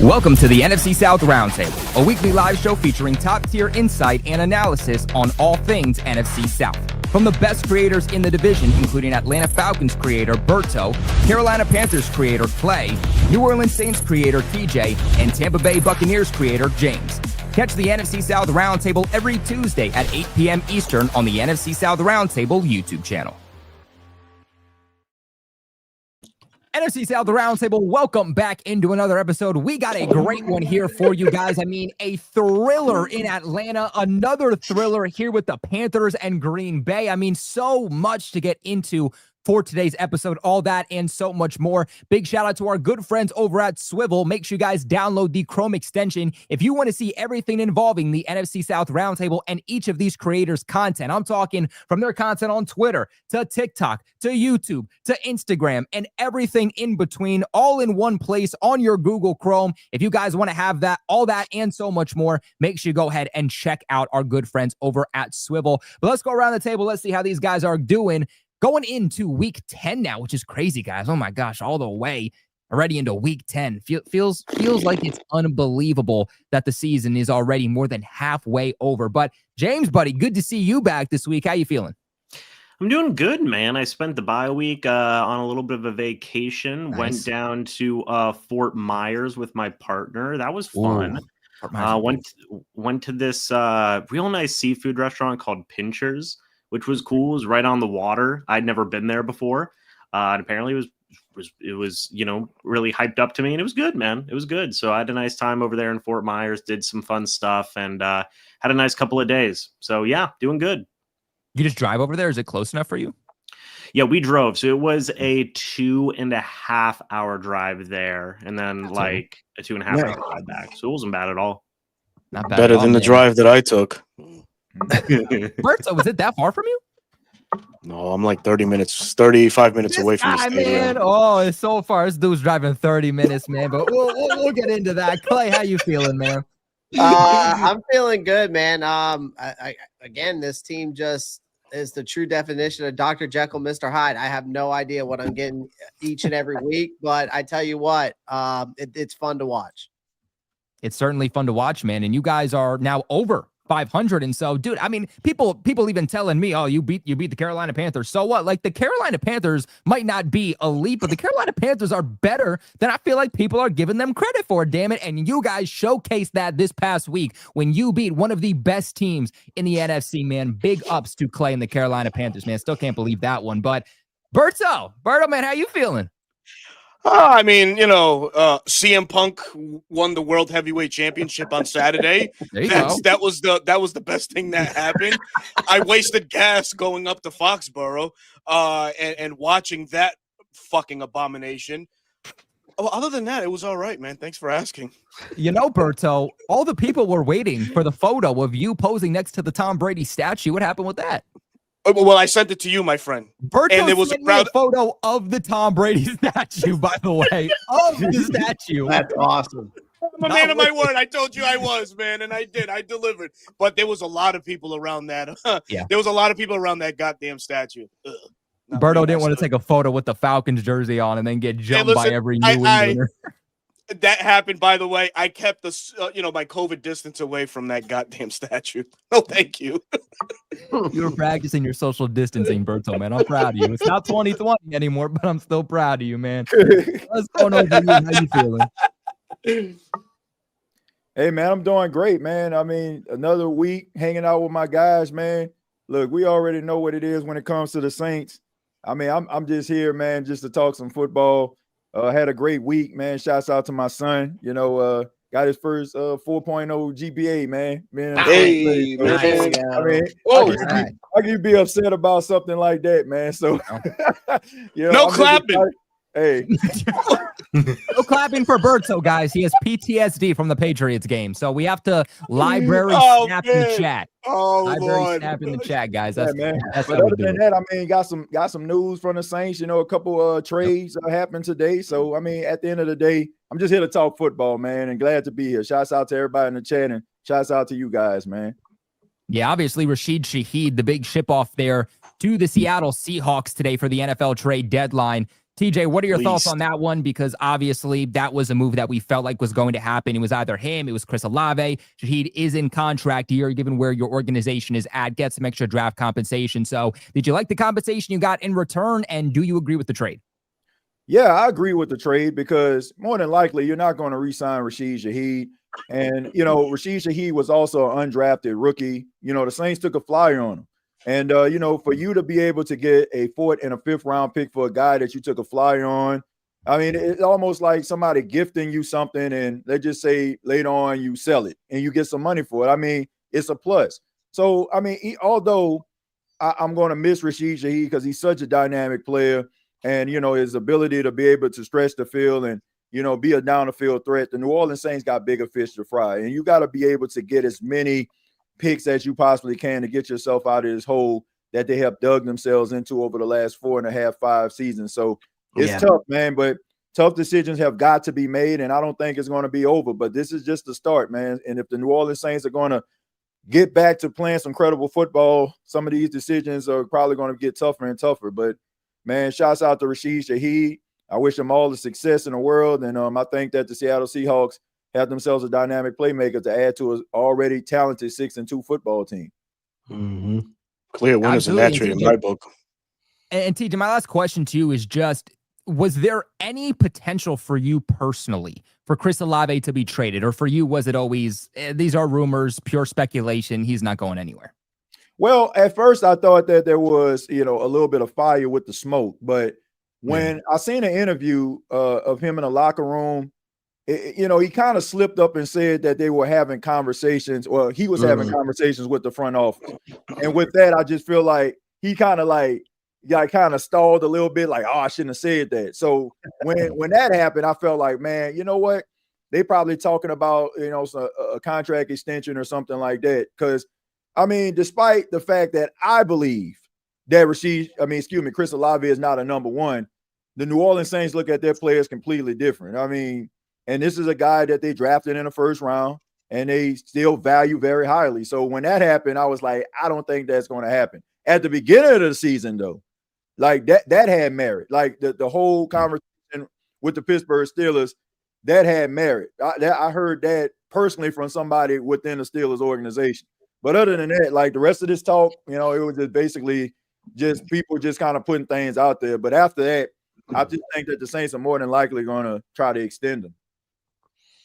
Welcome to the NFC South Roundtable, a weekly live show featuring top-tier insight and analysis on all things NFC South. From the best creators in the division, including Atlanta Falcons creator Berto, Carolina Panthers creator Clay, New Orleans Saints creator TJ, and Tampa Bay Buccaneers creator James. Catch the NFC South Roundtable every Tuesday at 8 p.m. Eastern on the NFC South Roundtable YouTube channel. NFC South Roundtable, welcome back into another episode. We got a great one here for you guys. I mean, a thriller in Atlanta, another thriller here with the Panthers and Green Bay. I mean, so much to get into for today's episode, all that and so much more. Big shout out to our good friends over at Swivel. Make sure you guys download the Chrome extension if you want to see everything involving the NFC South Roundtable and each of these creators' content. I'm talking from their content on Twitter to TikTok to YouTube to Instagram and everything in between, all in one place on your Google Chrome. If you guys want to have that, all that and so much more, make sure you go ahead and check out our good friends over at Swivel. But let's go around the table. Let's see how these guys are doing. Going into week 10 now, which is crazy, guys. Oh my gosh, all the way already into week 10. Feels like it's unbelievable that the season is already more than halfway over. But James, buddy, good to see you back this week. How you feeling? I'm doing good, man. I spent the bye week on a little bit of a vacation. Nice. Went down to Fort Myers with my partner. That was fun. Went to this real nice seafood restaurant called Pinchers, which was cool. It was right on the water. I'd never been there before. And apparently it was, you know, really hyped up to me, and it was good, man. It was good. So I had a nice time over there in Fort Myers, did some fun stuff, and had a nice couple of days. So yeah, doing good. You just drive over there? Is it close enough for you? Yeah, we drove. So it was a 2.5 hour drive there, and then like a 2.5 hour drive back. So it wasn't bad at all. Not bad. Better than the drive that I took. Berto, was it that far from you? No, I'm like 35 minutes away from the stadium. Man. Oh, it's so far. This dude's driving 30 minutes, man. But we'll get into that. Clay, how you feeling, man? I'm feeling good, man. Again, this team just is the true definition of Dr. Jekyll, Mr. Hyde. I have no idea what I'm getting each and every week, but I tell you what, it's fun to watch. It's certainly fun to watch, man. And you guys are now over 500. And so, dude, I mean, people even telling me, oh, you beat the Carolina Panthers. So what? Like, the Carolina Panthers might not be elite, but the Carolina Panthers are better than I feel like people are giving them credit for, damn it. And you guys showcased that this past week when you beat one of the best teams in the NFC, man. Big ups to Clay and the Carolina Panthers, man. Still can't believe that one. But Berto, man, how you feeling? I mean, you know, CM Punk won the World Heavyweight Championship on Saturday. That was the best thing that happened. I wasted gas going up to Foxborough and watching that fucking abomination. Well, other than that, it was all right, man. Thanks for asking. You know, Berto, all the people were waiting for the photo of you posing next to the Tom Brady statue. What happened with that? Well, I sent it to you, my friend. Berto and there was a photo of the Tom Brady statue, by the way, of the statue. That's awesome. I'm a man of my word. I told you I was, man, and I did. I delivered. But there was a lot of people around that. Yeah. There was a lot of people around that goddamn statue. Berto didn't want to take a photo with the Falcons jersey on and then get jumped by every New Englander. That happened, by the way. I kept my COVID distance away from that goddamn statue. No, thank you. You were practicing your social distancing, Berto, man. I'm proud of you. It's not 2020 anymore, but I'm still proud of you, man. What's going on with you? How you feeling? Hey, man, I'm doing great, man. I mean, another week hanging out with my guys, man. Look, we already know what it is when it comes to the Saints. I mean, I'm just here, man, just to talk some football. Had a great week, man. Shouts out to my son. You know, got his first 4.0 GPA, man. Hey, man. I mean, how can you be upset about something like that, man? So, you know, no clapping. Hey, no clapping for Berto, guys. He has PTSD from the Patriots game, so we have to library snap in the chat. Library snap in the chat, guys. That's, man. That's but other than that, I mean, got some news from the Saints. You know, a couple trades happened today. So, I mean, at the end of the day, I'm just here to talk football, man, and glad to be here. Shouts out to everybody in the chat, and shouts out to you guys, man. Yeah, obviously, Rasheed Shaheed, the big ship off there to the Seattle Seahawks today for the NFL trade deadline. TJ, what are your thoughts on that one? Because obviously that was a move that we felt like was going to happen. It was either him, it was Chris Olave. Shaheed is in contract year, given where your organization is at, get some extra draft compensation. So did you like the compensation you got in return? And do you agree with the trade? Yeah, I agree with the trade because more than likely you're not going to re-sign Rasheed Shaheed. And, Rasheed Shaheed was also an undrafted rookie. The Saints took a flyer on him. And, for you to be able to get a 4th and a 5th round pick for a guy that you took a flyer on, I mean, it's almost like somebody gifting you something and they just say later on you sell it and you get some money for it. I mean, it's a plus. So, I mean, although I'm going to miss Rasheed Shaheed because he's such a dynamic player and, his ability to be able to stretch the field and, be a down the field threat, the New Orleans Saints got bigger fish to fry. And you got to be able to get as many picks as you possibly can to get yourself out of this hole that they have dug themselves into over the last 4.5, 5 seasons. So it's tough, man, but tough decisions have got to be made, and I don't think it's going to be over, but this is just the start, man. And if the New Orleans Saints are going to get back to playing some credible football, some of these decisions are probably going to get tougher and tougher. But, man, shouts out to Rasheed Shaheed. I wish him all the success in the world, and I think that the Seattle Seahawks have themselves a dynamic playmaker to add to an already talented 6-2 football team. Mm-hmm. Clear winners in that trade in my book. And TJ, my last question to you is just, was there any potential for you personally for Chris Olave to be traded? Or for you, was it always, these are rumors, pure speculation, he's not going anywhere? Well, at first I thought that there was, a little bit of fire with the smoke. But when I seen an interview of him in a locker room, he kind of slipped up and said that they were having conversations, or he was having conversations with the front office. And with that, I just feel like he kind of stalled a little bit, like, I shouldn't have said that. So when that happened, I felt like, man, you know what? They probably talking about, a contract extension or something like that. Because, I mean, despite the fact that I believe that Chris Olave is not a number one, the New Orleans Saints look at their players completely different. I mean, and this is a guy that they drafted in the first round and they still value very highly. So when that happened, I was like, I don't think that's going to happen. At the beginning of the season, though, like that had merit. Like the whole conversation with the Pittsburgh Steelers, that had merit. I heard that personally from somebody within the Steelers organization. But other than that, like the rest of this talk, it was just basically just people just kind of putting things out there. But after that, I just think that the Saints are more than likely going to try to extend them.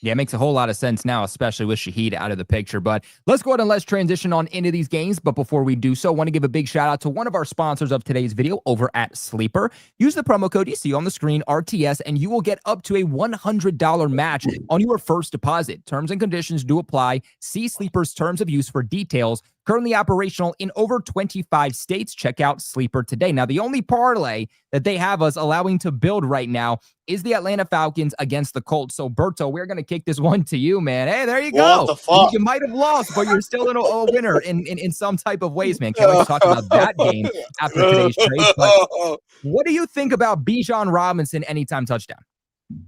Yeah, it makes a whole lot of sense now, especially with Shaheed out of the picture. But let's go ahead and let's transition on into these games. But before we do so, I want to give a big shout out to one of our sponsors of today's video over at Sleeper. Use the promo code you see on the screen, RTS, and you will get up to a $100 match on your first deposit. Terms and conditions do apply. See Sleeper's terms of use for details. Currently operational in over 25 states. Check out Sleeper today. Now, the only parlay that they have us allowing to build right now is the Atlanta Falcons against the Colts. So, Berto, we're going to kick this one to you, man. Hey, there you go. What the fuck? You might have lost, but you're still a winner in some type of ways, man. Can't wait to talk about that game after today's trade. But what do you think about Bijan Robinson anytime touchdown?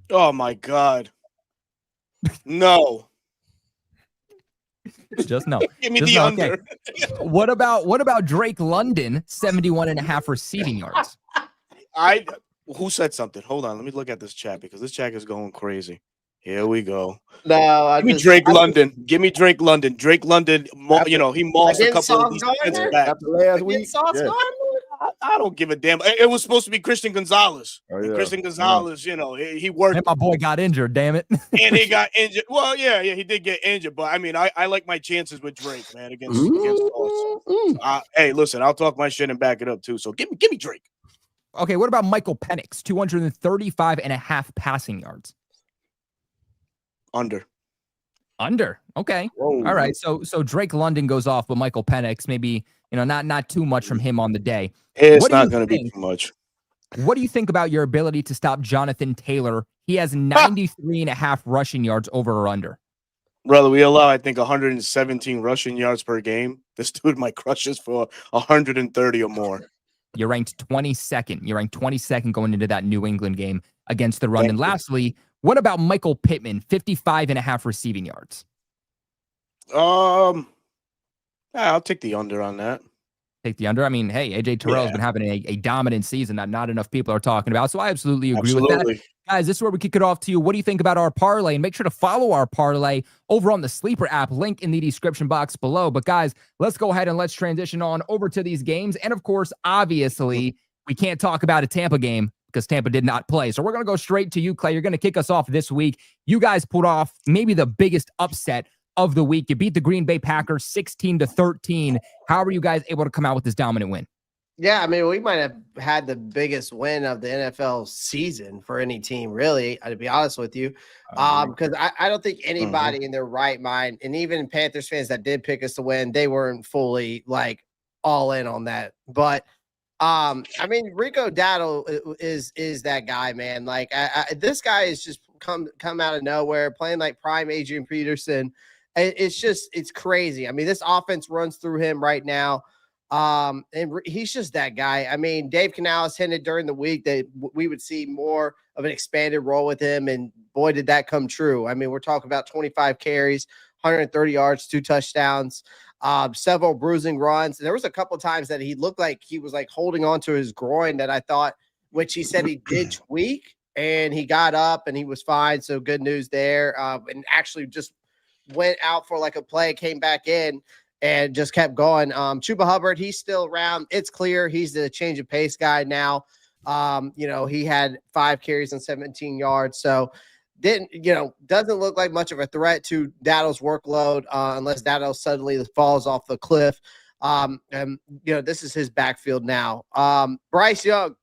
Oh, my God. No. Just no. Give me the under. Okay. What about Drake London, 71.5 receiving yards? Who said something? Hold on, let me look at this chat because this chat is going crazy. Here we go. No, Give me Drake London. Give me Drake London. Drake London, he mauled a couple of these defensive backs. After last week, I don't give a damn. It was supposed to be Christian Gonzalez. Oh, yeah. Christian Gonzalez, he worked. And my boy got injured, damn it. And he got injured. Well, yeah, he did get injured. But, I mean, I like my chances with Drake, man, against us. Hey, listen, I'll talk my shit and back it up, too. So give me Drake. Okay, what about Michael Penix, 235.5 passing yards? Under. Okay. Whoa. All right. So Drake London goes off, but Michael Penix, maybe, not too much from him on the day. It's not going to be too much. What do you think about your ability to stop Jonathan Taylor? He has 93.5 rushing yards, over or under. Brother, we allow, I think, 117 rushing yards per game. This dude might crush us for 130 or more. You're ranked 22nd. You're ranked 22nd going into that New England game against the run. And lastly, what about Michael Pittman, 55.5 receiving yards? I'll take the under on that. Take the under. I mean, hey, AJ Terrell has been having a dominant season that not enough people are talking about. So I absolutely agree with that. Guys, this is where we kick it off to you. What do you think about our parlay? And make sure to follow our parlay over on the Sleeper app, link in the description box below. But guys, let's go ahead and let's transition on over to these games. And of course, obviously, we can't talk about a Tampa game because Tampa did not play. So we're going to go straight to you, Clay. You're going to kick us off this week. You guys pulled off maybe the biggest upset of the week. You beat the Green Bay Packers 16-13. How are you guys able to come out with this dominant win? Yeah, I mean, we might have had the biggest win of the NFL season for any team, really, to be honest with you. Because I don't think anybody in their right mind, and even Panthers fans that did pick us to win, they weren't fully like all in on that. But I mean, Rico Dowdle is that guy, man. Like this guy is just come out of nowhere, playing like prime Adrian Peterson. It's crazy. I mean, this offense runs through him right now. And he's just that guy. I mean, Dave Canales hinted during the week that we would see more of an expanded role with him, and boy, did that come true. I mean, we're talking about 25 carries, 130 yards, 2 touchdowns, several bruising runs. And there was a couple of times that he looked like he was like holding on to his groin that I thought, which he said he did tweak, and he got up and he was fine. So good news there. And actually just went out for like a play, came back in, and just kept going. Chuba Hubbard, he's still around. It's clear he's the change of pace guy now. He had 5 carries and 17 yards. So doesn't look like much of a threat to Dowdle's workload unless Dowdle suddenly falls off the cliff. This is his backfield now. Bryce Young,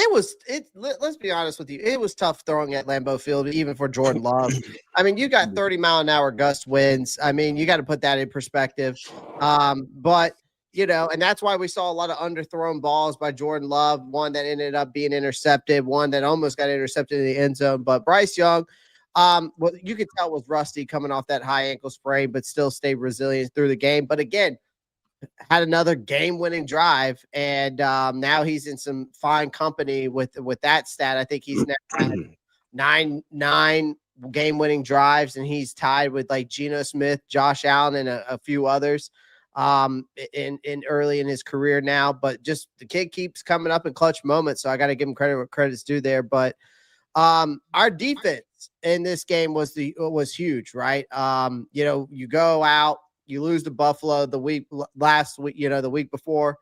let's be honest with you. It was tough throwing at Lambeau Field, even for Jordan Love. I mean, you got 30-mile-an-hour gust winds. I mean, you got to put that in perspective. But and that's why we saw a lot of underthrown balls by Jordan Love, one that ended up being intercepted, one that almost got intercepted in the end zone. But Bryce Young, what you could tell was rusty coming off that high ankle sprain, but still stayed resilient through the game. But again, had another game-winning drive, and now he's in some fine company with that stat. I think he's now had nine game-winning drives, and he's tied with like Geno Smith, Josh Allen, and a few others in early in his career now. But just the kid keeps coming up in clutch moments, so I got to give him credit where credit's due there. But our defense in this game was huge, right? You go out. You lose to Buffalo the week before,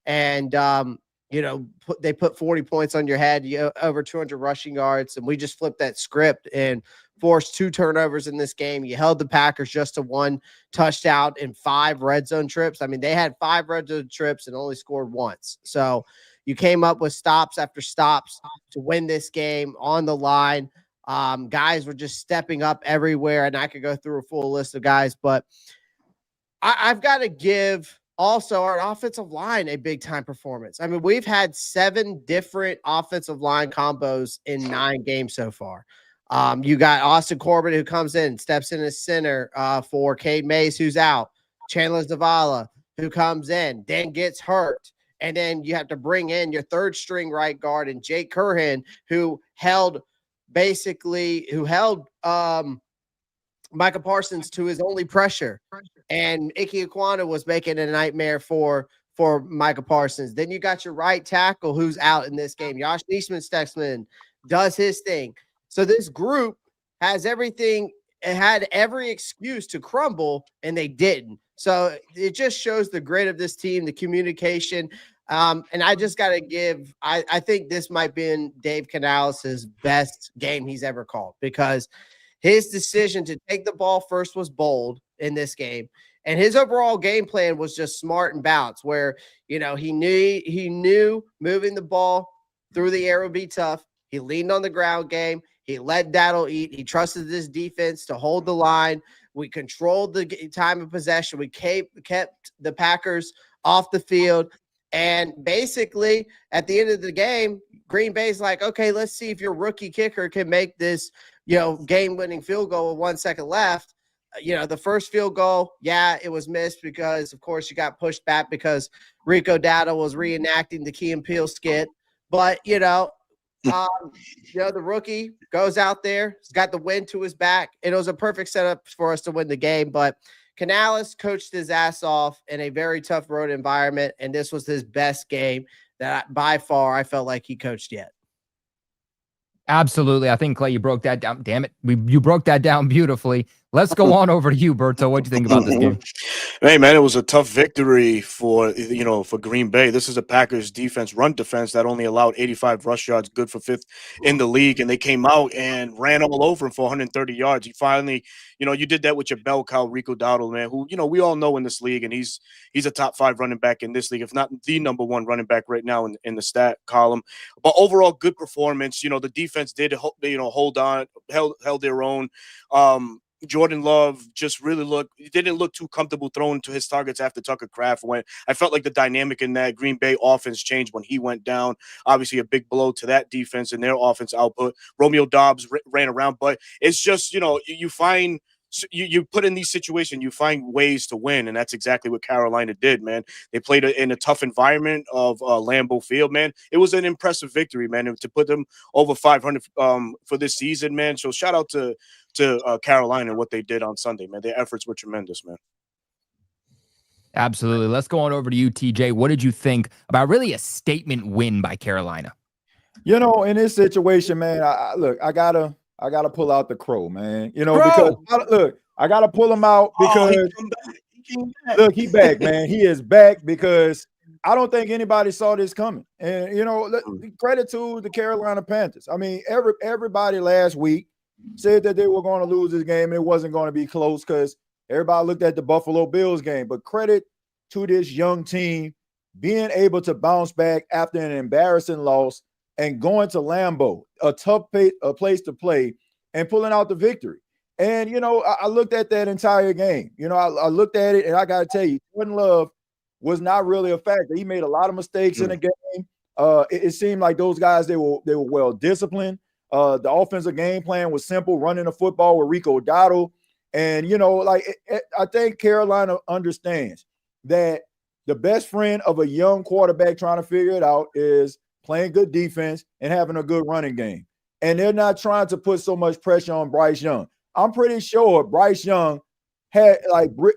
and they put 40 points on your head, over 200 rushing yards, and we just flipped that script and forced 2 turnovers in this game. You held the Packers just to 1 touchdown in 5 red zone trips. I mean, they had 5 red zone trips and only scored once. So you came up with stops after stops to win this game on the line. Guys were just stepping up everywhere, and I could go through a full list of guys, but I've got to give also our offensive line a big-time performance. I mean, we've had 7 different offensive line combos in 9 games so far. You got Austin Corbett, who comes in, steps in as center for Cade Mays, who's out. Chandler Zavala, who comes in, then gets hurt. And then you have to bring in your 3rd-string right guard, and Jake Curhan, who held Micah Parsons to his only pressure, and Ike Ekwonu was making a nightmare for Micah Parsons. Then you got your right tackle who's out in this game. Josh Neesman-Stexman does his thing. So this group has everything. It had every excuse to crumble, and they didn't. So it just shows the grit of this team, the communication. And I just got to give – I think this might be Dave Canales' best game he's ever called, because – his decision to take the ball first was bold in this game. And his overall game plan was just smart and balanced, where, he knew moving the ball through the air would be tough. He leaned on the ground game. He let Dowdle eat. He trusted this defense to hold the line. We controlled the time of possession. We kept the Packers off the field. And basically, at the end of the game, Green Bay's like, okay, let's see if your rookie kicker can make this game-winning field goal with 1 second left. The first field goal, it was missed because, of course, you got pushed back because Rico Dowdle was reenacting the Key and Peele skit. But, the rookie goes out there, he's got the wind to his back. It was a perfect setup for us to win the game. But Canales coached his ass off in a very tough road environment, and this was his best game that by far I felt like he coached yet. Absolutely. I think, Clay, you broke that down. Damn it. You broke that down beautifully. Let's go on over to you, Berto. What do you think about this game? Hey, man, it was a tough victory for Green Bay. This is a Packers defense, run defense that only allowed 85 rush yards, good for 5th in the league. And they came out and ran all over him for 130 yards. He finally, you did that with your bell cow, Rico Dowdle, man, who, we all know in this league. And he's a top 5 running back in this league, if not the number 1 running back right now in the stat column. But overall, good performance. The defense did, hold on, held their own. Jordan Love just didn't look too comfortable throwing to his targets after Tucker Kraft went. I felt like the dynamic in that Green Bay offense changed when he went down. Obviously, a big blow to that defense and their offense output. Romeo Doubs ran around, but it's just, you find you put in these situations, you find ways to win, and that's exactly what Carolina did, man. They played in a tough environment of Lambeau Field, man. It was an impressive victory, man, and to put them over 500 for this season, man. So shout out to Carolina and what they did on Sunday, man. Their efforts were tremendous, man. Absolutely. Let's go on over to you, TJ. What did you think about really a statement win by Carolina? In this situation, man, I gotta pull out the crow, man. Crow! Because I gotta pull him out because look, he back, man. He is back because I don't think anybody saw this coming. And credit to the Carolina Panthers. I mean, everybody last week said that they were going to lose this game. It wasn't going to be close because everybody looked at the Buffalo Bills game. But credit to this young team being able to bounce back after an embarrassing loss and going to Lambeau, a tough place to play, and pulling out the victory. And, I looked at that entire game. I looked at it, and I got to tell you, Jordan Love was not really a factor. He made a lot of mistakes in the game. It seemed like those guys, they were well disciplined. The offensive game plan was simple, running the football with Rico Dowdle. And, I think Carolina understands that the best friend of a young quarterback trying to figure it out is playing good defense and having a good running game. And they're not trying to put so much pressure on Bryce Young. I'm pretty sure Bryce Young had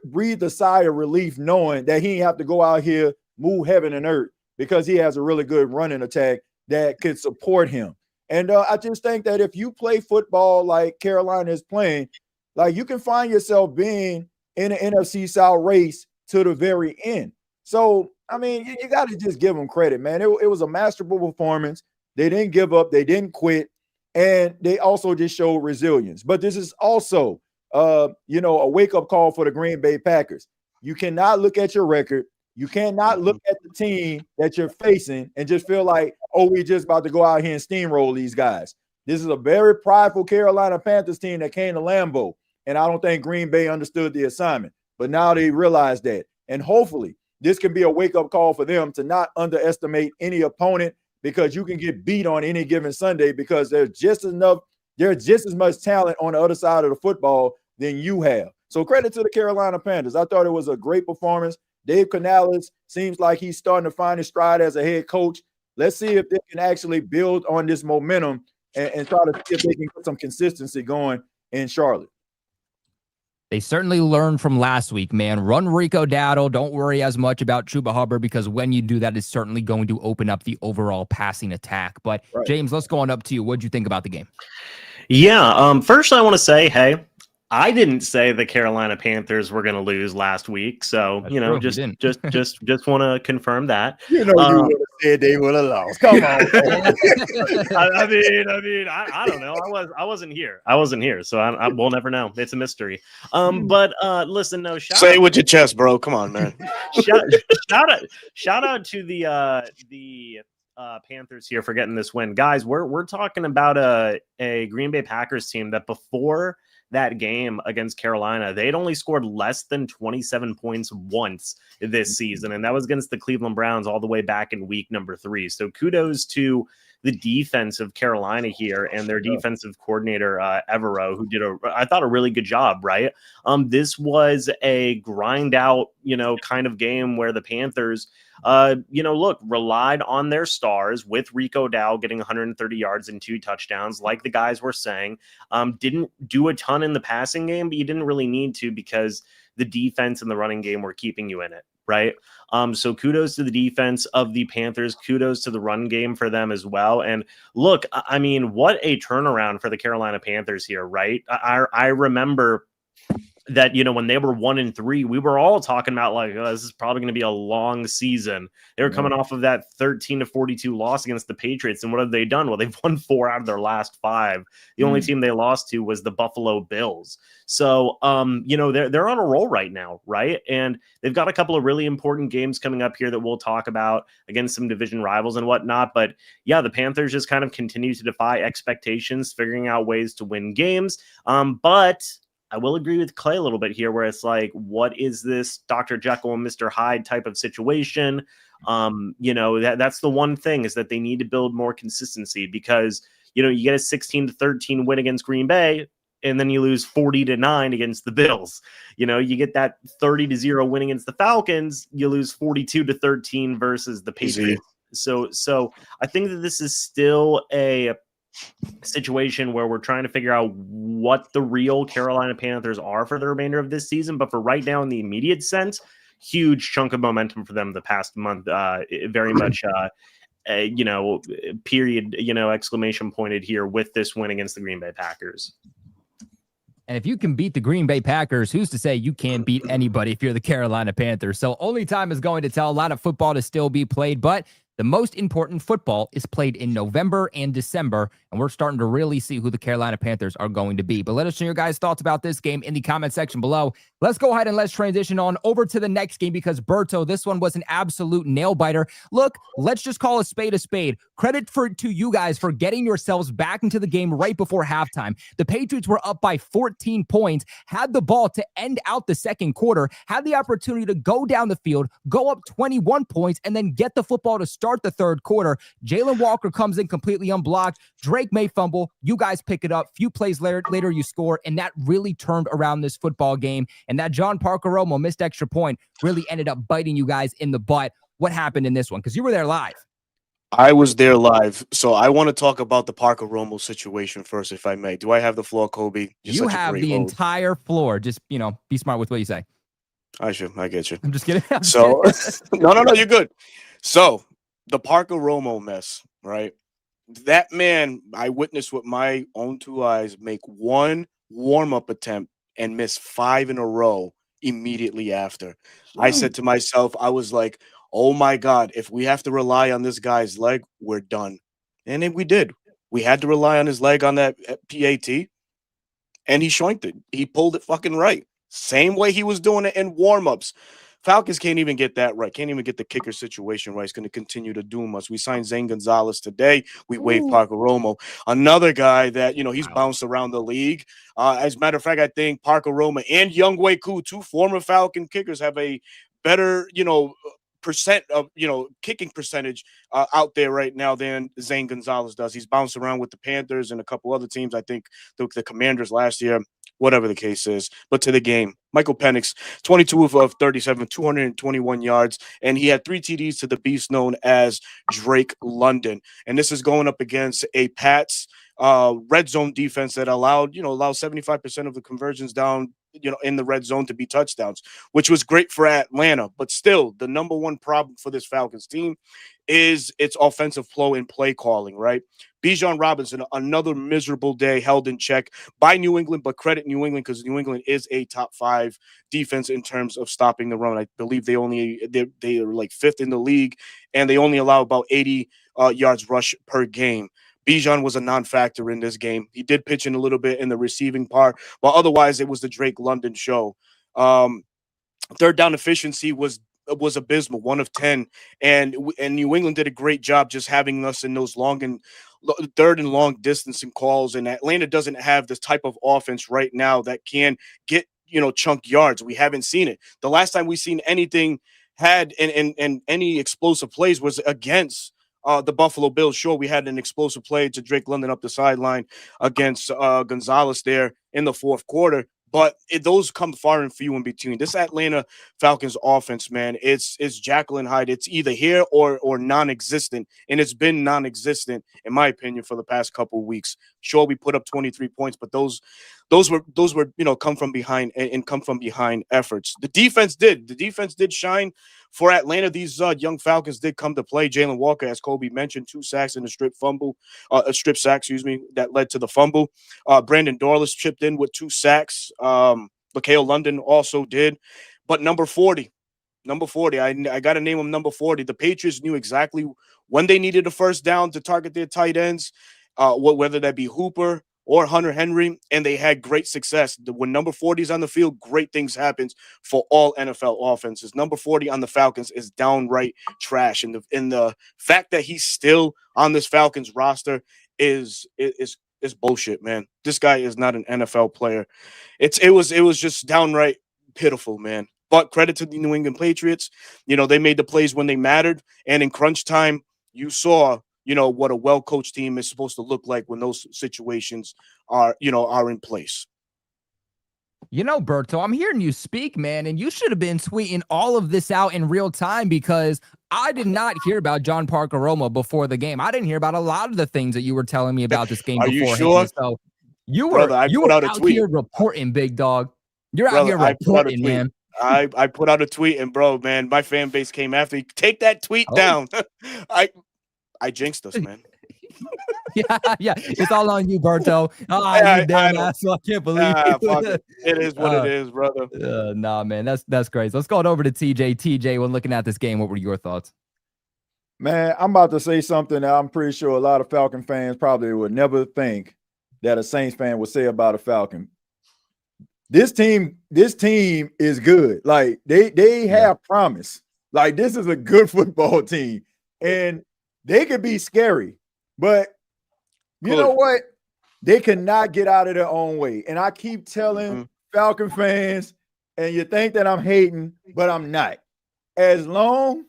breathed a sigh of relief knowing that he didn't have to go out here, move heaven and earth, because he has a really good running attack that could support him. And I just think that if you play football like Carolina is playing, you can find yourself being in an NFC South race to the very end. So, I mean, you got to just give them credit, man. It was a masterful performance. They didn't give up. They didn't quit. And they also just showed resilience. But this is also, a wake-up call for the Green Bay Packers. You cannot look at your record. You cannot look at the team that you're facing and just feel like, oh, we're just about to go out here and steamroll these guys. This is a very prideful Carolina Panthers team that came to Lambeau, and I don't think Green Bay understood the assignment. But now they realize that. And hopefully this can be a wake-up call for them to not underestimate any opponent, because you can get beat on any given Sunday because there's just as much talent on the other side of the football than you have. So credit to the Carolina Panthers. I thought it was a great performance. Dave Canales seems like he's starting to find his stride as a head coach. Let's see if they can actually build on this momentum and try to see if they can get some consistency going in Charlotte. They certainly learned from last week, man. Run Rico Dowdle. Don't worry as much about Chuba Hubbard, because when you do that, it's certainly going to open up the overall passing attack. But right. James, let's go on up to you. What did you think about the game? Yeah. First, I want to say, hey, I didn't say the Carolina Panthers were going to lose last week, so just want to confirm that. You would have said they would have lost. Come on. I mean, I don't know. I wasn't here, so we'll never know. It's a mystery. But listen, no. Say it with your chest, bro. Come on, man. shout out to the Panthers here for getting this win, guys. We're talking about a Green Bay Packers team that before that game against Carolina, they'd only scored less than 27 points once this season, and that was against the Cleveland Browns all the way back in week number 3. So kudos to the defense of Carolina here and their defensive coordinator, Evero, who did I thought a really good job, right? This was a grind out, kind of game where the Panthers, look, relied on their stars with Rico Dow getting 130 yards and 2 touchdowns, like the guys were saying. Didn't do a ton in the passing game, but you didn't really need to because the defense and the running game were keeping you in it, right? So kudos to the defense of the Panthers. Kudos to the run game for them as well. And look, I mean, what a turnaround for the Carolina Panthers here, right? I remember that, when they were 1-3, we were all talking about like, oh, this is probably going to be a long season. They were coming off of that 13-42 loss against the Patriots. And what have they done? Well, they've won 4 out of their last 5. The only team they lost to was the Buffalo Bills. So, they're on a roll right now, right? And they've got a couple of really important games coming up here that we'll talk about against some division rivals and whatnot. But yeah, the Panthers just kind of continue to defy expectations, figuring out ways to win games. But I will agree with Clay a little bit here, where it's like, what is this Dr. Jekyll and Mr. Hyde type of situation? That's the one thing, is that they need to build more consistency, because, you get a 16-13 win against Green Bay, and then you lose 40-9 against the Bills. You get that 30-0 win against the Falcons, you lose 42-13 versus the Patriots. So I think that this is still a situation where we're trying to figure out what the real Carolina Panthers are for the remainder of this season. But for right now, in the immediate sense, huge chunk of momentum for them the past month. Very much, period, exclamation pointed here with this win against the Green Bay Packers. And if you can beat the Green Bay Packers, who's to say you can't beat anybody if you're the Carolina Panthers? So only time is going to tell. A lot of football to still be played, but the most important football is played in November and December, and we're starting to really see who the Carolina Panthers are going to be. But let us know your guys' thoughts about this game in the comment section below. Let's go ahead and let's transition on over to the next game, because Berto, this one was an absolute nail-biter. Look, let's just call a spade a spade. Credit to you guys for getting yourselves back into the game right before halftime. The Patriots were up by 14 points, had the ball to end out the second quarter, had the opportunity to go down the field, go up 21 points, and then get the football to start the third quarter. Jalen Walker comes in completely unblocked. Drake may fumble. You guys pick it up. Few plays later you score, and that really turned around this football game. And that John Parker-Romo missed extra point really ended up biting you guys in the butt. What happened in this one? Because you were there live. I was there live, so I want to talk about the Parker-Romo situation first, if I may. Do I have the floor, Kobe? You have the entire floor. Just, be smart with what you say. I get you. I'm just kidding. No, you're good. So, the Parker-Romo mess, right? That man, I witnessed with my own 2 eyes make one warm-up attempt and miss 5 in a row immediately after. I said to myself, I was like, oh my God, if we have to rely on this guy's leg, we're done. And then we did. We had to rely on his leg on that PAT, and he shoinked it. He pulled it fucking right. Same way he was doing it in warm-ups. Falcons can't even get that right. Can't even get the kicker situation right. It's going to continue to doom us. We signed Zane Gonzalez today. We waived Parker-Romo. Another guy that, he's bounced around the league. As a matter of fact, I think Parker-Romo and Younghoe Koo, 2 former Falcon kickers, have a better, kicking percentage out there right now than Zane Gonzalez does. He's bounced around with the Panthers and a couple other teams. I think the Commanders last year. Whatever the case is. But to the game, Michael Penix, 22 of 37, 221 yards, and he had 3 TDs to the beast known as Drake London. And this is going up against a Pats red zone defense that allowed 75% of the conversions down, in the red zone to be touchdowns, which was great for Atlanta. But still, the number one problem for this Falcons team is its offensive flow and play calling, right? Bijan Robinson, another miserable day held in check by New England, but credit New England because New England is a top 5 defense in terms of stopping the run. I believe they are like 5th in the league, and they only allow about 80 yards rush per game. Bijan was a non-factor in this game. He did pitch in a little bit in the receiving part, but otherwise it was the Drake London show. Third down efficiency was abysmal, 1 of 10, and New England did a great job just having us in those third and long distancing calls. And Atlanta doesn't have this type of offense right now that can get chunk yards. We haven't seen it. The last time we seen anything had and any explosive plays was against the Buffalo Bills. Sure, we had an explosive play to Drake London up the sideline against Gonzalez there in the fourth quarter. But those come far and few in between. This Atlanta Falcons offense, man, it's Jekyll and Hyde. It's either here or non-existent, and it's been non-existent in my opinion for the past couple of weeks. Sure, we put up 23 points, but those were come from behind and come from behind efforts. The defense did shine for Atlanta. These young Falcons did come to play. Jalen Walker, as Kobe mentioned, 2 sacks and a strip sack, that led to the fumble. Brandon Dorlus chipped in with 2 sacks. Mikael London also did. But number 40, I got to name him number 40. The Patriots knew exactly when they needed a first down to target their tight ends, whether that be Hooper or Hunter Henry, and they had great success. When number 40 is on the field, great things happen for all NFL offenses. Number 40 on the Falcons is downright trash, and the fact that he's still on this Falcons roster is bullshit, man. This guy is not an NFL player. It was just downright pitiful, man. But credit to the New England Patriots. They made the plays when they mattered, and in crunch time, you saw what a well-coached team is supposed to look like when those situations are in place. Berto, I'm hearing you speak, man, and you should have been tweeting all of this out in real time, because I did not hear about John Parker Roma before the game. I didn't hear about a lot of the things that you were telling me about this game beforehand. You sure? So you were out here reporting, big dog. You're out here reporting, man. I put out a tweet, and bro, man, my fan base came after me. Take that tweet down. I jinxed us, man. yeah. It's all on you, Berto. You damn asshole. I can't believe it. It is what it is, brother. Nah, man, that's crazy. Let's go over to TJ. TJ, when looking at this game, what were your thoughts? Man, I'm about to say something that I'm pretty sure a lot of Falcon fans probably would never think that a Saints fan would say about a Falcon. This team is good. Like they have promise. Like, this is a good football team, and they could be scary, but you know what? They cannot get out of their own way. And I keep telling Falcon fans, and you think that I'm hating, but I'm not. As long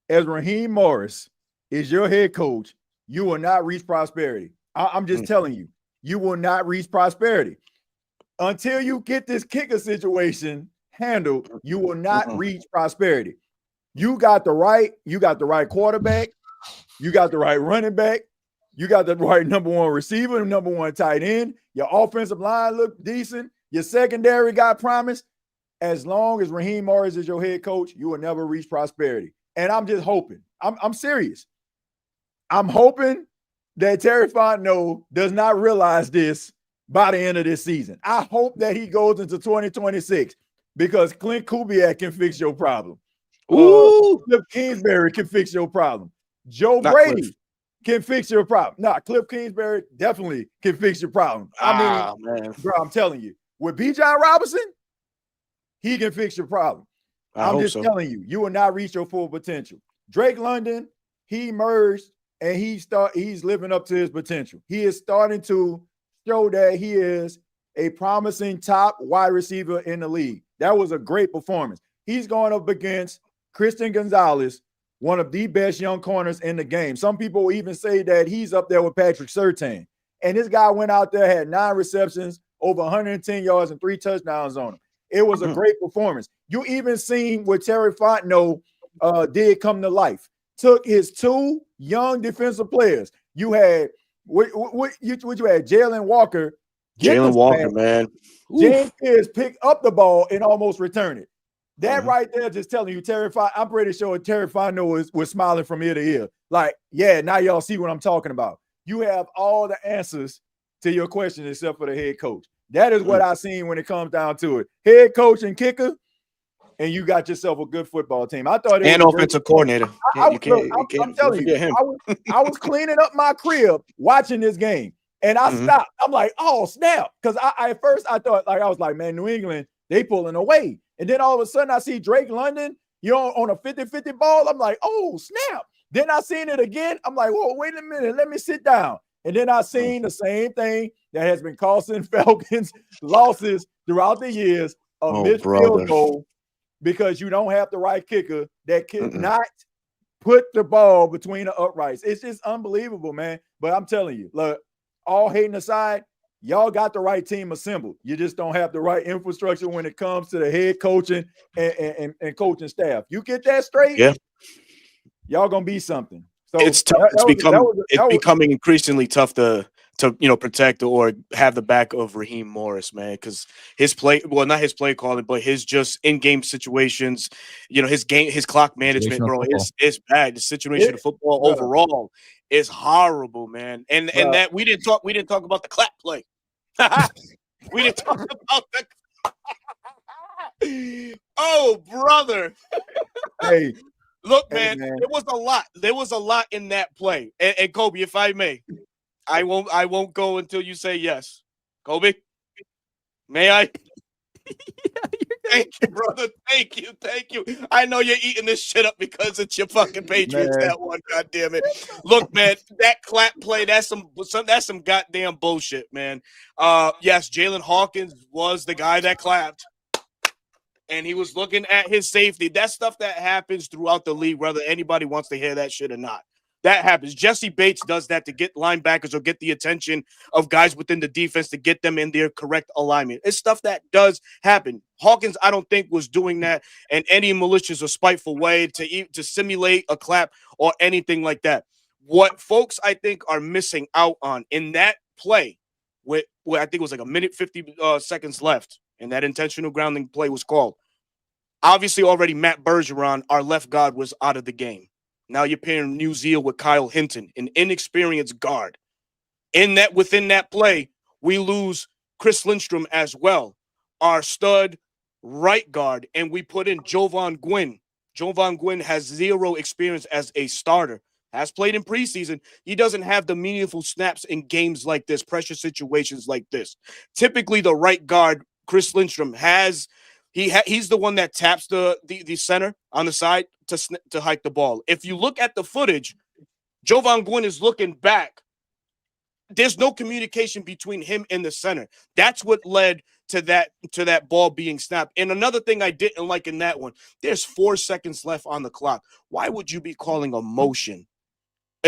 as Raheem Morris is your head coach, you will not reach prosperity. I'm just telling you, you will not reach prosperity. Until you get this kicker situation handled, you will not reach prosperity. You got the right quarterback. You got the right running back. You got the right number 1 receiver, number 1 tight end. Your offensive line look decent. Your secondary got promise. As long as Raheem Morris is your head coach, you will never reach prosperity. And I'm just hoping. I'm serious. I'm hoping that Terry Fontenot does not realize this by the end of this season. I hope that he goes into 2026, because Clint Kubiak can fix your problem. Cliff Kingsbury can fix your problem. Joe Brady can fix your problem. Cliff Kingsbury definitely can fix your problem. Man. Bro, I'm telling you, with B. John Robinson, he can fix your problem. I'm just telling you, you will not reach your full potential. Drake London, he emerged, and he's living up to his potential. He is starting to show that he is a promising top wide receiver in the league. That was a great performance. He's going up against Christian Gonzalez, one of the best young corners in the game. Some people even say that he's up there with Patrick Surtain. And this guy went out there, had 9 receptions, over 110 yards, and 3 touchdowns on him. It was a great performance. You even seen what Terry Fontenot did come to life. Took his 2 young defensive players. You had you had Jalen Walker. Man. James Pierce picked up the ball and almost returned it. That right there just telling you, I'm pretty sure Terry Fontenot was smiling from ear to ear. Like, yeah, now y'all see what I'm talking about. You have all the answers to your question except for the head coach. That is what I seen when it comes down to it. Head coach and kicker, and you got yourself a good football team. I thought it was offensive coordinator. I'm telling you, I was cleaning up my crib watching this game, and I stopped. I'm like, oh snap, because at first I thought, like, I was like, man, New England, they pulling away, and then all of a sudden I see Drake London, on a 50-50 ball. I'm like, oh snap. Then I seen it again. I'm like, whoa, wait a minute, let me sit down. And then I seen the same thing that has been costing Falcons losses throughout the years, a missed field goal, because you don't have the right kicker that cannot put the ball between the uprights. It's just unbelievable, man. But I'm telling you, look, all hating aside, y'all got the right team assembled. You just don't have the right infrastructure when it comes to the head coaching and coaching staff. You get that straight, y'all gonna be something. So it's tough. It's becoming increasingly tough to protect or have the back of Raheem Morris, man, because his play, well, not his play calling, but his just in-game situations, his clock management, bro, is bad. The situation of football overall is horrible, man. And that we didn't talk about the clap play. We didn't talk about the oh, brother. Hey. Look, man, there was a lot in that play. And Kobe, if I may, I won't go until you say yes. Kobe, may I? Thank you, brother. Thank you. I know you're eating this shit up because it's your fucking Patriots. That one, goddamn it. Look, man, that clap play, that's some goddamn bullshit, man. Yes, Jalen Hawkins was the guy that clapped. And he was looking at his safety. That's stuff that happens throughout the league, whether anybody wants to hear that shit or not. That happens. Jesse Bates does that to get linebackers or get the attention of guys within the defense to get them in their correct alignment. It's stuff that does happen. Hawkins, I don't think, was doing that in any malicious or spiteful way to simulate a clap or anything like that. What folks, I think, are missing out on in that play, where I think it was like a minute 50 seconds left, and that intentional grounding play was called. Obviously, already Matt Bergeron, our left guard, was out of the game. Now you're pairing New Zeal with Kyle Hinton, an inexperienced guard. Within that play, we lose Chris Lindstrom as well, our stud right guard, and we put in Jovan Gwynn. Jovan Gwynn has zero experience as a starter. Has played in preseason. He doesn't have the meaningful snaps in games like this, pressure situations like this. Typically, the right guard, Chris Lindstrom, he's the one that taps the center on the side to hike the ball. If you look at the footage, Jovan Gwynn is looking back. There's no communication between him and the center. That's what led to that ball being snapped. And another thing I didn't like in that one, there's 4 seconds left on the clock. Why would you be calling a motion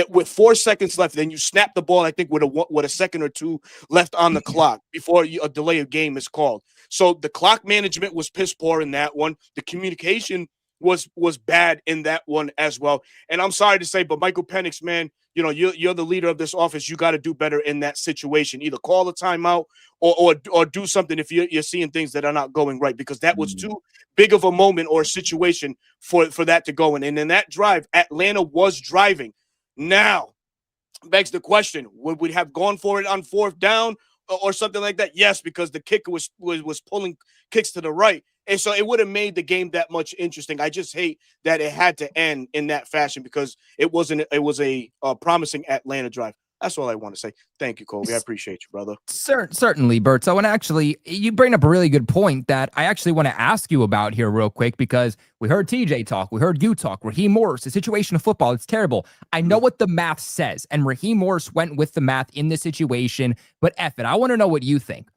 with 4 seconds left? Then you snap the ball, I think, with a second or two left on the clock before a delay of game is called. So the clock management was piss poor in that one. The communication was bad in that one as well. And I'm sorry to say, but Michael Penix, man, you're the leader of this office. You got to do better in that situation. Either call a timeout or do something if you're seeing things that are not going right, because that was too big of a moment or a situation for that to go in. And in that drive, Atlanta was driving. Now, begs the question, would we have gone for it on fourth down or something like that? Yes, because the kicker was pulling kicks to the right. And so it would have made the game that much interesting. I just hate that it had to end in that fashion because it was a promising Atlanta drive. That's all I want to say. Thank you, Colby. I appreciate you, brother. Certainly, Bert. So, and actually, you bring up a really good point that I actually want to ask you about here real quick, because we heard TJ talk, we heard you talk, Raheem Morris, the situation of football, it's terrible. I know what the math says, and Raheem Morris went with the math in this situation, but F it, I want to know what you think.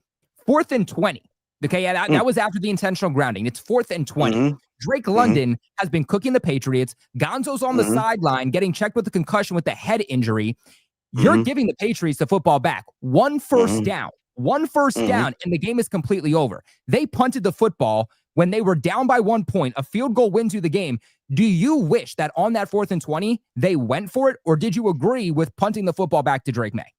4th and 20. Okay, yeah, that was after the intentional grounding. It's 4th and 20. Drake London has been cooking the Patriots. Gonzo's on the sideline getting checked with a concussion with the head injury. You're giving the Patriots the football back. One first down, and the game is completely over. They punted the football when they were down by 1 point. A field goal wins you the game. Do you wish that on that 4th and 20, they went for it, or did you agree with punting the football back to Drake May?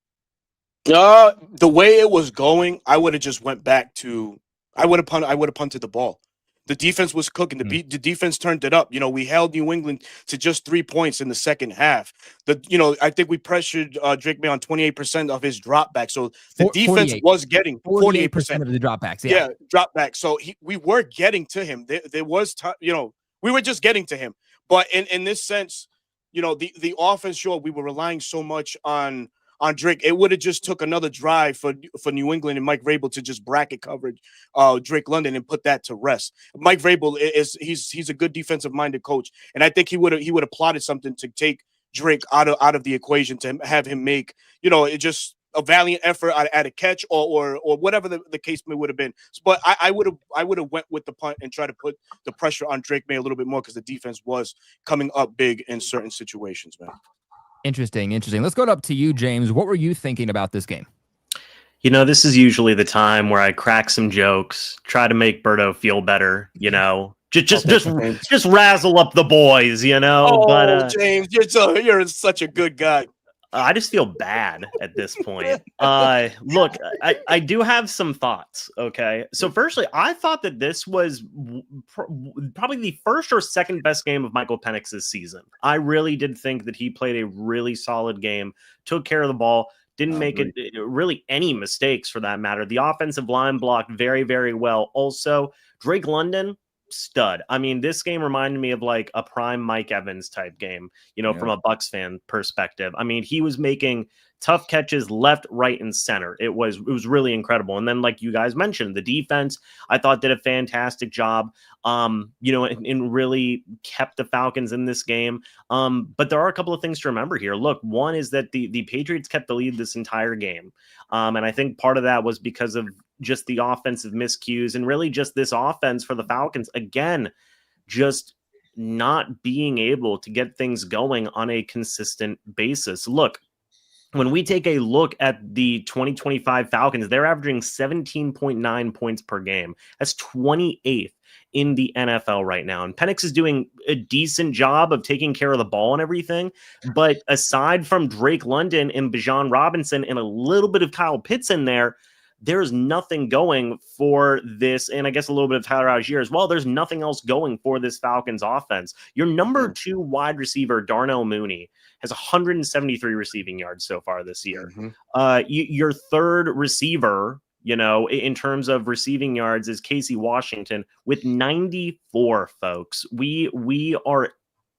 The way it was going, I would have just went back to I would have punted the ball. The defense was cooking. The defense turned it up. We held New England to just 3 points in the second half. I think we pressured Drake May on 28% of his dropback. So the defense was getting 48% of the dropbacks. Yeah, dropback. So we were getting to him. There was we were just getting to him. But in this sense, the offense, sure, we were relying so much on Drake. It would have just took another drive for New England and Mike Vrabel to just bracket coverage Drake London and put that to rest. Mike Vrabel he's a good defensive minded coach, and I think he would have plotted something to take Drake out of the equation to have him make a valiant effort at a catch or whatever the case may would have been. But I would have went with the punt and try to put the pressure on Drake May a little bit more because the defense was coming up big in certain situations, man. Interesting. Let's go up to you, James. What were you thinking about this game? You know, this is usually the time where I crack some jokes, try to make Berto feel better, you know. Just razzle up the boys, you know. Oh, but James, you're such a good guy. I just feel bad at this point. Look, I do have some thoughts. Okay, so firstly, I thought that this was probably the first or second best game of Michael Penix's season. I really did think that he played a really solid game, took care of the ball, didn't make it really any mistakes for that matter. The offensive line blocked very, very well. Also, Drake London, stud. I mean, this game reminded me of like a prime Mike Evans type game, you know, from a Bucs fan perspective. I mean, he was making tough catches left, right, and center. It was really incredible. And then, like you guys mentioned, the defense, I thought did a fantastic job, you know, and really kept the Falcons in this game. But there are a couple of things to remember here. Look, one is that the Patriots kept the lead this entire game. And I think part of that was because of just the offensive miscues and really just this offense for the Falcons, again, just not being able to get things going on a consistent basis. Look, when we take a look at the 2025 Falcons, they're averaging 17.9 points per game. That's 28th in the NFL right now. And Penix is doing a decent job of taking care of the ball and everything. But aside from Drake London and Bijan Robinson and a little bit of Kyle Pitts in there, there's nothing going for this, and I guess a little bit of Tyler Algier as well. There's nothing else going for this Falcons offense. Your number 2 wide receiver, Darnell Mooney, has 173 receiving yards so far this year. Your third receiver, you know, in terms of receiving yards, is Casey Washington with 94, folks. We are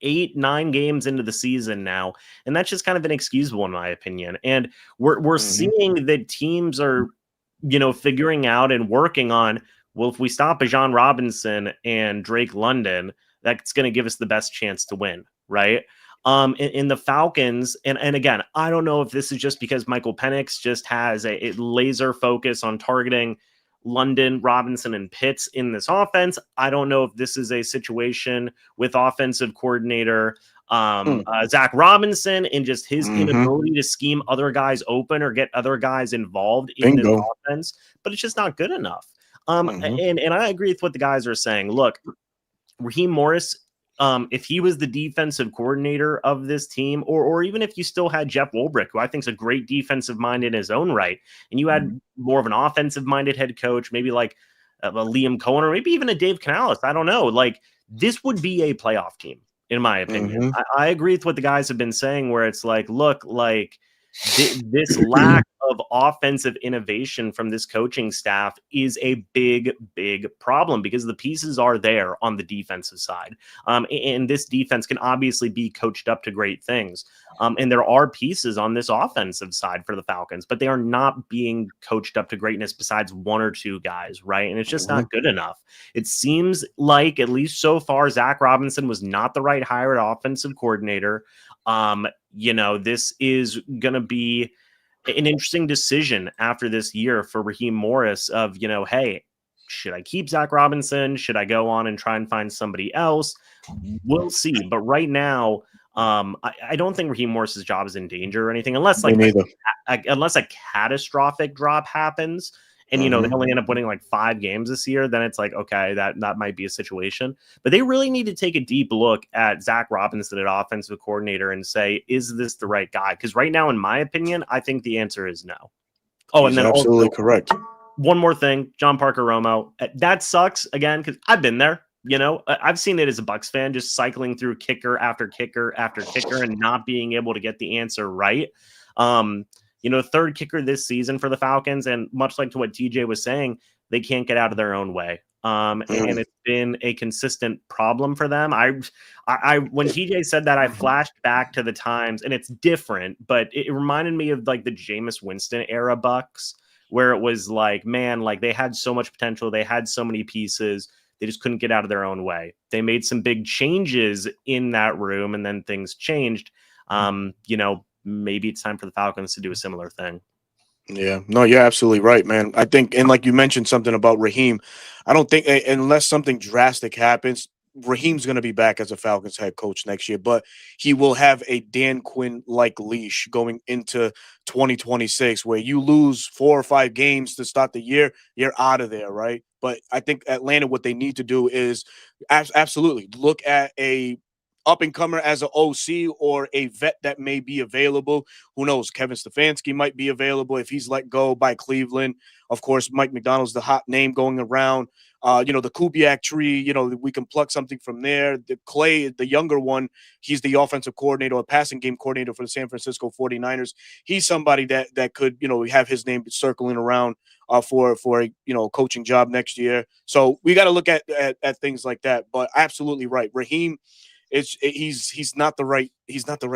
8-9 games into the season now, and that's just kind of inexcusable in my opinion. And we're seeing that teams are, you know, figuring out and working on, well, if we stop Bijan Robinson and Drake London, that's going to give us the best chance to win, right? In the Falcons, and again, I don't know if this is just because Michael Penix just has a laser focus on targeting London, Robinson, and Pitts in this offense. I don't know if this is a situation with offensive coordinator Zach Robinson and just his inability to scheme other guys open or get other guys involved in this offense, but it's just not good enough. And I agree with what the guys are saying. Look, Raheem Morris, if he was the defensive coordinator of this team, or even if you still had Jeff Wilbrick, who I think is a great defensive mind in his own right, and you had more of an offensive minded head coach, maybe like a Liam Cohen, or maybe even a Dave Canales, I don't know, like this would be a playoff team. In my opinion, I agree with what the guys have been saying, where it's like, look, like this lack of offensive innovation from this coaching staff is a big, big problem because the pieces are there on the defensive side. And this defense can obviously be coached up to great things. And there are pieces on this offensive side for the Falcons, but they are not being coached up to greatness besides one or two guys, right? And it's just not good enough. It seems like, at least so far, Zach Robinson was not the right hire at offensive coordinator. You know, this is going to be an interesting decision after this year for Raheem Morris of, you know, hey, should I keep Zach Robinson? Should I go on and try and find somebody else? We'll see. But right now, I don't think Raheem Morris's job is in danger or anything, unless like unless a catastrophic drop happens. And, you know, they only end up winning like 5 games this year. Then it's like, okay, that might be a situation. But they really need to take a deep look at Zach Robinson at offensive coordinator and say, is this the right guy? Because right now, in my opinion, I think the answer is no. Oh, and then absolutely correct. One more thing, John Parker Romo. That sucks, again, because I've been there. You know, I've seen it as a Bucs fan, just cycling through kicker after kicker after kicker and not being able to get the answer right. You know, third kicker this season for the Falcons, and much like to what TJ was saying, they can't get out of their own way. And it's been a consistent problem for them. I when TJ said that, I flashed back to the times, and it's different, but it reminded me of like the Jameis Winston era Bucs, where it was like, man, like they had so much potential, they had so many pieces, they just couldn't get out of their own way. They made some big changes in that room, and then things changed. You know, maybe it's time for the Falcons to do a similar thing. Yeah, no, you're absolutely right, man. I think, and like you mentioned something about Raheem, I don't think unless something drastic happens, Raheem's going to be back as a Falcons head coach next year, but he will have a Dan Quinn like leash going into 2026, where you lose 4 or 5 games to start the year, you're out of there, right? But I think Atlanta, what they need to do is absolutely look at a up and comer as an OC or a vet that may be available. Who knows? Kevin Stefanski might be available if he's let go by Cleveland. Of course, Mike McDonald's the hot name going around. The Kubiak tree, we can pluck something from there. The Clay, the younger one, he's the offensive coordinator or passing game coordinator for the San Francisco 49ers. He's somebody that could, have his name circling around for a coaching job next year. So we got to look at things like that. But absolutely right. Raheem, he's not the right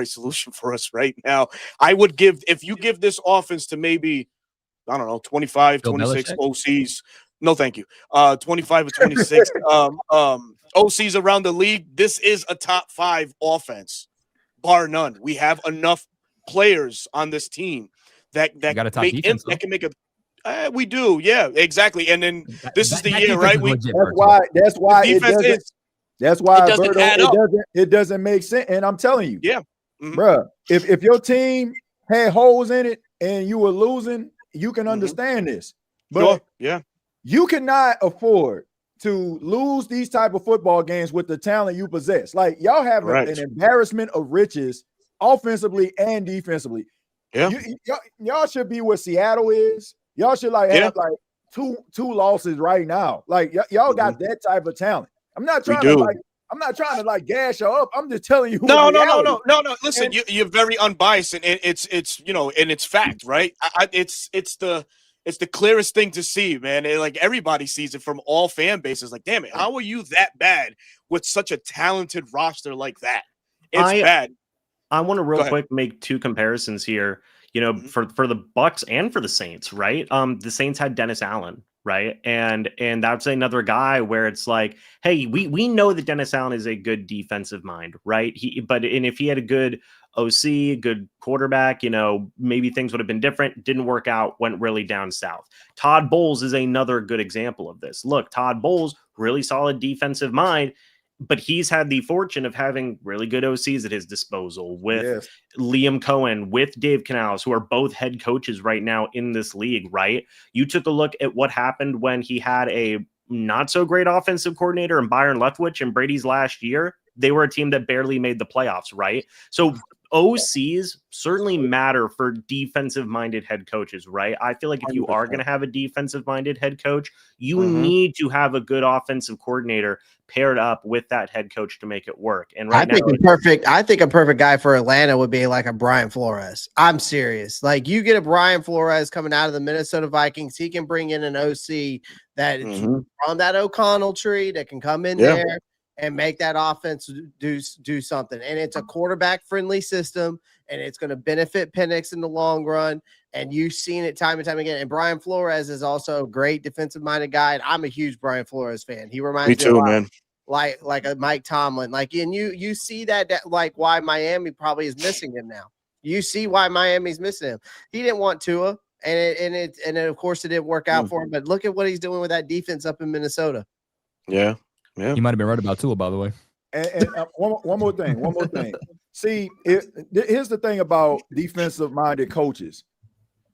solution for us right now. I would if you give this offense to maybe, I don't know, 25, Bill 26 Belichick? OCs. No, thank you. 25 or 26 OCs around the league. This is a top 5 offense, bar none. We have enough players on this team that got a top defense, that can make a. We do, yeah, exactly. And then this is the year, right? That's why it defense doesn't. is. That's why, it doesn't Berto, add up. It doesn't make sense. And I'm telling you, yeah, bruh, if your team had holes in it and you were losing, you can understand this. But sure. Yeah, you cannot afford to lose these type of football games with the talent you possess. Like, y'all have an embarrassment of riches offensively and defensively. Yeah, y'all should be where Seattle is. Y'all should have like two losses right now. Like y'all got that type of talent. I'm not trying to gas you up. I'm just telling you. No. Listen, you're very unbiased, and it's and it's fact, right? It's the clearest thing to see, man. Like everybody sees it from all fan bases. Like, damn it, how are you that bad with such a talented roster like that? It's bad. I want to real quick make 2 comparisons here. For the Bucks and for the Saints, right? The Saints had Dennis Allen, right? And that's another guy where it's like, hey, we know that Dennis Allen is a good defensive mind, right? If he had a good OC, good quarterback, maybe things would have been different. Didn't work out, went really down south. Todd Bowles is another good example of this. Look, Todd Bowles, really solid defensive mind, but he's had the fortune of having really good OCs at his disposal with Liam Cohen, with Dave Canales, who are both head coaches right now in this league, right? You took a look at what happened when he had a not so great offensive coordinator in Byron Leftwich in Brady's last year. They were a team that barely made the playoffs, right? So OCs certainly matter for defensive-minded head coaches, right? I feel like if you are going to have a defensive-minded head coach, you need to have a good offensive coordinator paired up with that head coach to make it work. And I think a perfect guy for Atlanta would be like a Brian Flores. I'm serious. Like, you get a Brian Flores coming out of the Minnesota Vikings, he can bring in an OC that on that O'Connell tree that can come in there and make that offense do something. And it's a quarterback-friendly system, and it's going to benefit Penix in the long run. And you've seen it time and time again. And Brian Flores is also a great defensive-minded guy. And I'm a huge Brian Flores fan. He reminds me a lot, man, like a Mike Tomlin. Like, and you see that like why Miami probably is missing him now. You see why Miami's missing him. He didn't want Tua, and of course it didn't work out for him. But look at what he's doing with that defense up in Minnesota. Yeah. Yeah. You might have been right about Tua, by the way. And one more thing. See, here's the thing about defensive-minded coaches.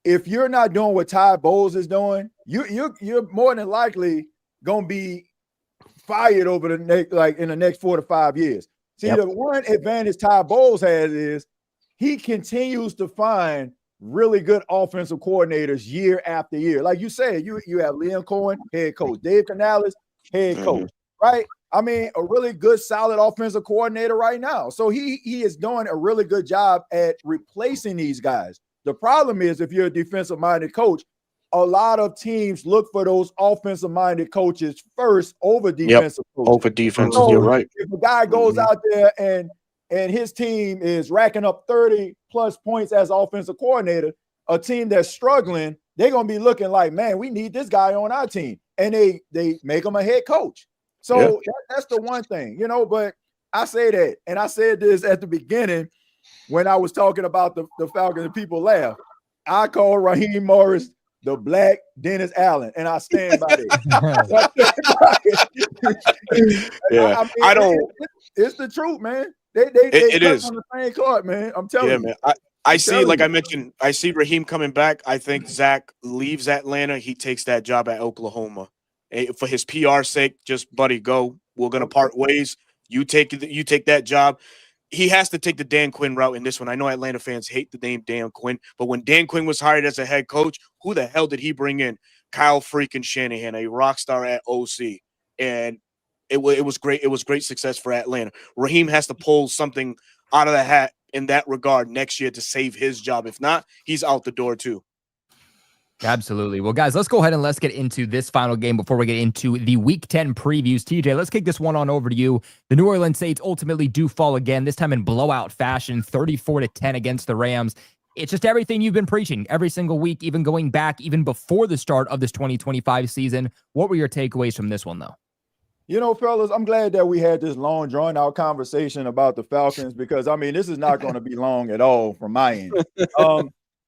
If you're not doing what Todd Bowles is doing, you're more than likely gonna be fired over the next, like in the next 4 to 5 years. See, the one advantage Todd Bowles has is he continues to find really good offensive coordinators year after year. Like you said, you have Liam Cohen, head coach, Dave Canales, head coach. Right? I mean, a really good, solid offensive coordinator right now. So he is doing a really good job at replacing these guys. The problem is, if you're a defensive-minded coach, a lot of teams look for those offensive-minded coaches first over defensive coaches. Over defense, you're right. If a guy goes out there and his team is racking up 30-plus points as offensive coordinator, a team that's struggling, they're going to be looking like, man, we need this guy on our team. And they make him a head coach. So that's the one thing, but I say that, and I said this at the beginning when I was talking about the Falcons and people laugh. I call Raheem Morris the black Dennis Allen, and I stand by it. Yeah, I mean, I don't. It's the truth, man. They It cut is. on the same card, man. I'm telling Yeah, you. man. I see, like you. I mentioned, I see Raheem coming back. I think Zach leaves Atlanta. He takes that job at Oklahoma. For his PR sake, just buddy, go. We're gonna part ways. You take that job. He has to take the Dan Quinn route in this one. I know Atlanta fans hate the name Dan Quinn, but when Dan Quinn was hired as a head coach, who the hell did he bring in? Kyle freaking Shanahan, a rock star at OC, and it was great. It was great success for Atlanta. Raheem has to pull something out of the hat in that regard next year to save his job. If not, he's out the door too. Absolutely. Well, guys, let's go ahead and let's get into this final game before we get into the Week 10 previews. TJ, let's kick this one on over to you. The New Orleans Saints ultimately do fall again, this time in blowout fashion, 34-10 against the Rams. It's just everything you've been preaching every single week, even going back, even before the start of this 2025 season. What were your takeaways from this one, though? You know, fellas, I'm glad that we had this long, drawn-out conversation about the Falcons because, I mean, this is not going to be long at all from my end.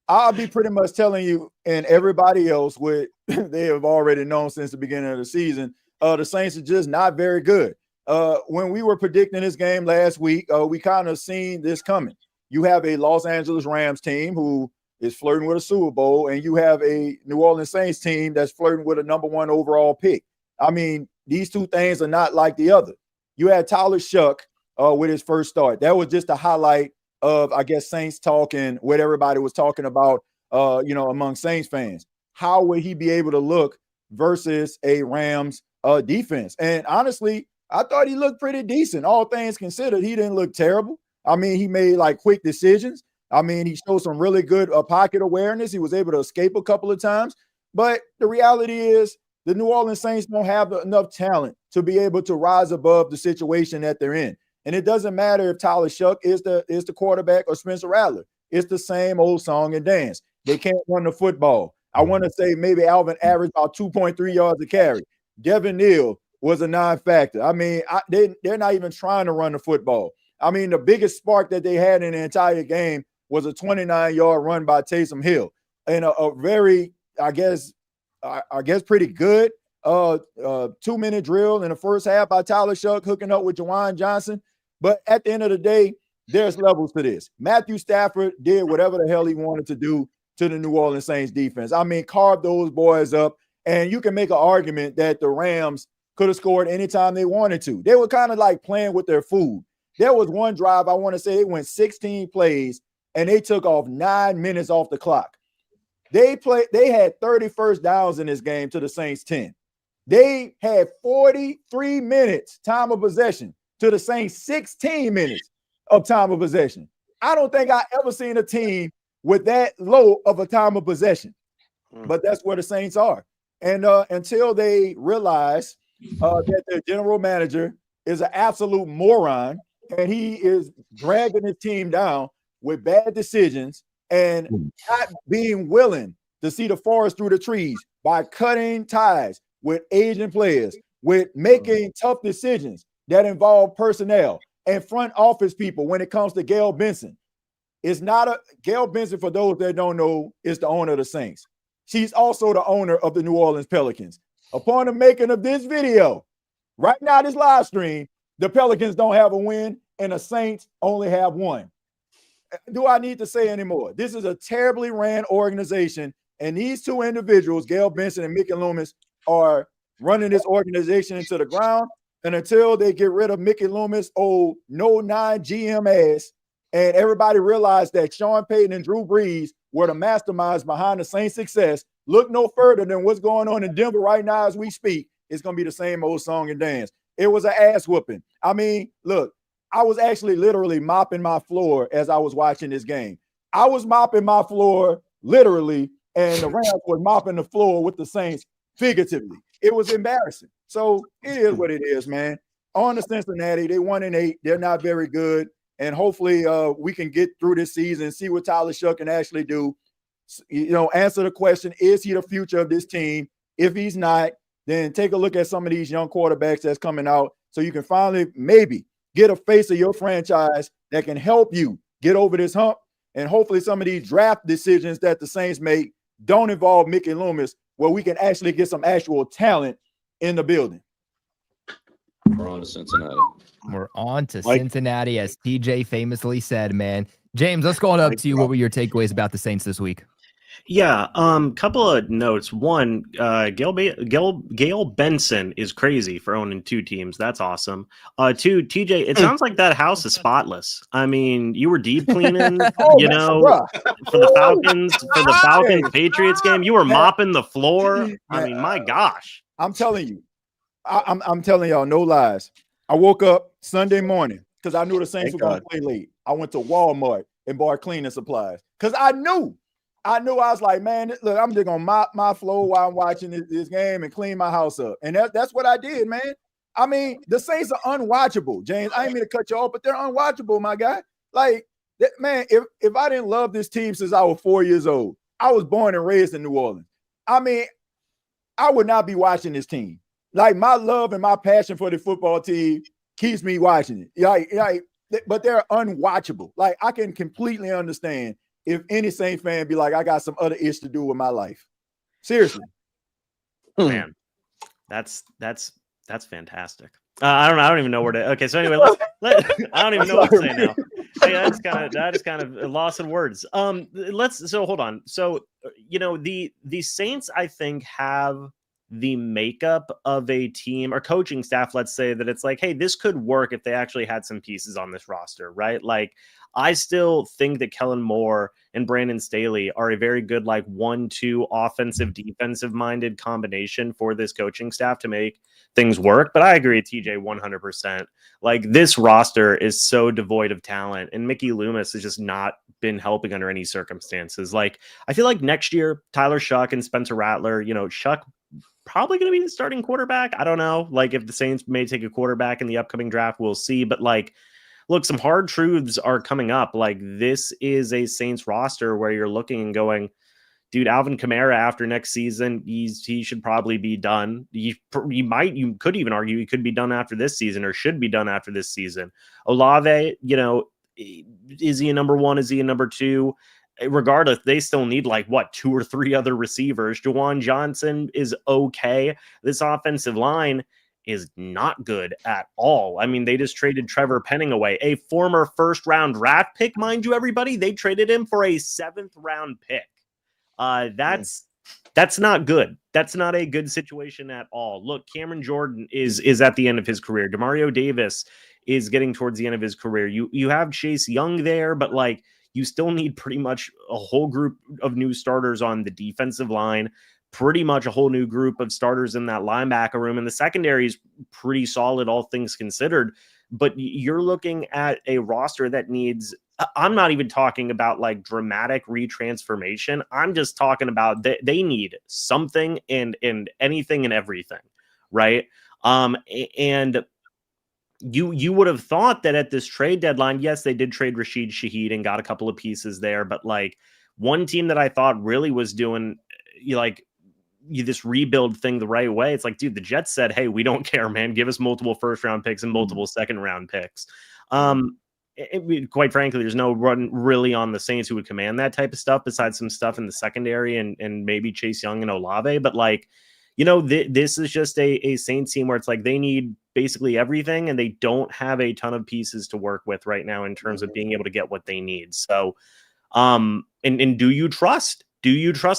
I'll be pretty much telling you and everybody else what they have already known since the beginning of the season. The Saints are just not very good. When we were predicting this game last week, we kind of seen this coming. You have a Los Angeles Rams team who is flirting with a Super Bowl, and you have a New Orleans Saints team that's flirting with a #1 overall pick. I mean, these two things are not like the other. You had Tyler Shuck with his first start. That was just a highlight of, I guess, Saints talk and what everybody was talking about, among Saints fans. How would he be able to look versus a Rams defense? And honestly, I thought he looked pretty decent. All things considered, he didn't look terrible. I mean, he made like quick decisions. I mean, he showed some really good pocket awareness. He was able to escape a couple of times. But the reality is the New Orleans Saints don't have enough talent to be able to rise above the situation that they're in. And it doesn't matter if Tyler Shuck is the quarterback or Spencer Rattler. It's the same old song and dance. They can't run the football. I want to say maybe Alvin averaged about 2.3 yards a carry. Devin Neal was a non-factor. I mean, they're not even trying to run the football. I mean, the biggest spark that they had in the entire game was a 29-yard run by Taysom Hill. And a very, I guess pretty good 2-minute drill in the first half by Tyler Shuck hooking up with Juwan Johnson. But at the end of the day, there's levels to this. Matthew Stafford did whatever the hell he wanted to do to the New Orleans Saints defense. I mean, carved those boys up, and you can make an argument that the Rams could have scored anytime they wanted to. They were kind of like playing with their food. There was one drive, I want to say, they went 16 plays, and they took off 9 minutes off the clock. They had 30 first downs in this game to the Saints 10. They had 43 minutes time of possession to the Saints 16 minutes of time of possession. I don't think I ever seen a team with that low of a time of possession. But that's where the Saints are. And until they realize that their general manager is an absolute moron and he is dragging his team down with bad decisions and not being willing to see the forest through the trees by cutting ties with aging players, with making tough decisions that involve personnel and front office people when it comes to Gail Benson. It's not Gail Benson, for those that don't know, is the owner of the Saints. She's also the owner of the New Orleans Pelicans. Upon the making of this video, right now, this live stream, the Pelicans don't have a win and the Saints only have one. Do I need to say anymore? This is a terribly ran organization, and these two individuals, Gail Benson and Mickey Loomis, are running this organization into the ground. And until they get rid of Mickey Loomis, no 9 GM ass, and everybody realized that Sean Payton and Drew Brees were the masterminds behind the Saints' success, look no further than what's going on in Denver right now as we speak. It's going to be the same old song and dance. It was an ass whooping. I mean, look, I was actually literally mopping my floor as I was watching this game. I was mopping my floor literally, and the Rams were mopping the floor with the Saints figuratively. It was embarrassing. So it is what it is, man. On to Cincinnati, they 1-8. They're not very good. And hopefully we can get through this season, see what Tyler Shuck can actually do. Answer the question, is he the future of this team? If he's not, then take a look at some of these young quarterbacks that's coming out so you can finally maybe get a face of your franchise that can help you get over this hump And hopefully some of these draft decisions that the Saints make don't involve Mickey Loomis, where we can actually get some actual talent in the building. We're on to Cincinnati. We're on to Cincinnati, as TJ famously said, man. James, let's go on up to you. What were your takeaways about the Saints this week? Yeah, couple of notes. One, Gail Benson is crazy for owning 2 teams. That's awesome. 2, TJ, it sounds like that house is spotless. I mean, you were deep cleaning, for the Falcons Patriots game. You were mopping the floor. I mean, my gosh. I'm telling you, I'm telling y'all, no lies. I woke up Sunday morning because I knew the Saints were going to play late. I went to Walmart and bought cleaning supplies because I knew I was like, man, look, I'm just gonna mop my floor while I'm watching this game and clean my house up. And that's what I did, man. I mean, the Saints are unwatchable, James. I ain't mean to cut you off, but they're unwatchable, my guy. Like, man, if I didn't love this team since I was 4 years old, I was born and raised in New Orleans. I mean, I would not be watching this team. Like, my love and my passion for the football team keeps me watching it. But they're unwatchable. Like, I can completely understand if any Saints fan be like, I got some other ish to do with my life. Seriously. Man, that's fantastic. I don't even know where to. Okay, so anyway, I don't even know what to say now. That is kind of a loss in words. So hold on. So the Saints, I think, have the makeup of a team or coaching staff. Let's say that it's like, hey, this could work if they actually had some pieces on this roster, right? Like, I still think that Kellen Moore and Brandon Staley are a very good, like, 1-2 offensive, defensive-minded combination for this coaching staff to make things work. But I agree with TJ 100%. Like, this roster is so devoid of talent, and Mickey Loomis has just not been helping under any circumstances. Like, I feel like next year, Tyler Shuck and Spencer Rattler, Shuck probably going to be the starting quarterback. I don't know. Like, if the Saints may take a quarterback in the upcoming draft, we'll see. But, like, look, some hard truths are coming up. Like, this is a Saints roster where you're looking and going, dude, Alvin Kamara after next season, he should probably be done. You could even argue he could be done after this season or should be done after this season. Olave, is he a number 1? Is he a number 2? Regardless, they still need 2 or 3 other receivers. Juwan Johnson is okay. This offensive line is not good at all. I mean, they just traded Trevor Penning away, a former first-round draft pick, mind you, everybody. They traded him for a 7th-round pick. That's not good. That's not a good situation at all. Look, Cameron Jordan is at the end of his career. Demario Davis is getting towards the end of his career. You have Chase Young there, but you still need pretty much a whole group of new starters on the defensive line, pretty much a whole new group of starters in that linebacker room. And the secondary is pretty solid, all things considered. But you're looking at a roster that needs, I'm not even talking about dramatic retransformation. I'm just talking about they need something and anything and everything, right? And you would have thought that at this trade deadline, yes, they did trade Rasheed Shaheed and got a couple of pieces there. But one team that I thought really was doing this rebuild thing the right way. It's like, dude, the Jets said, hey, we don't care, man. Give us multiple 1st-round picks and multiple 2nd-round picks. Quite frankly, there's no run really on the Saints who would command that type of stuff besides some stuff in the secondary and maybe Chase Young and Olave. But this is just a Saints team where it's like they need basically everything and they don't have a ton of pieces to work with right now in terms of being able to get what they need. So, and do you trust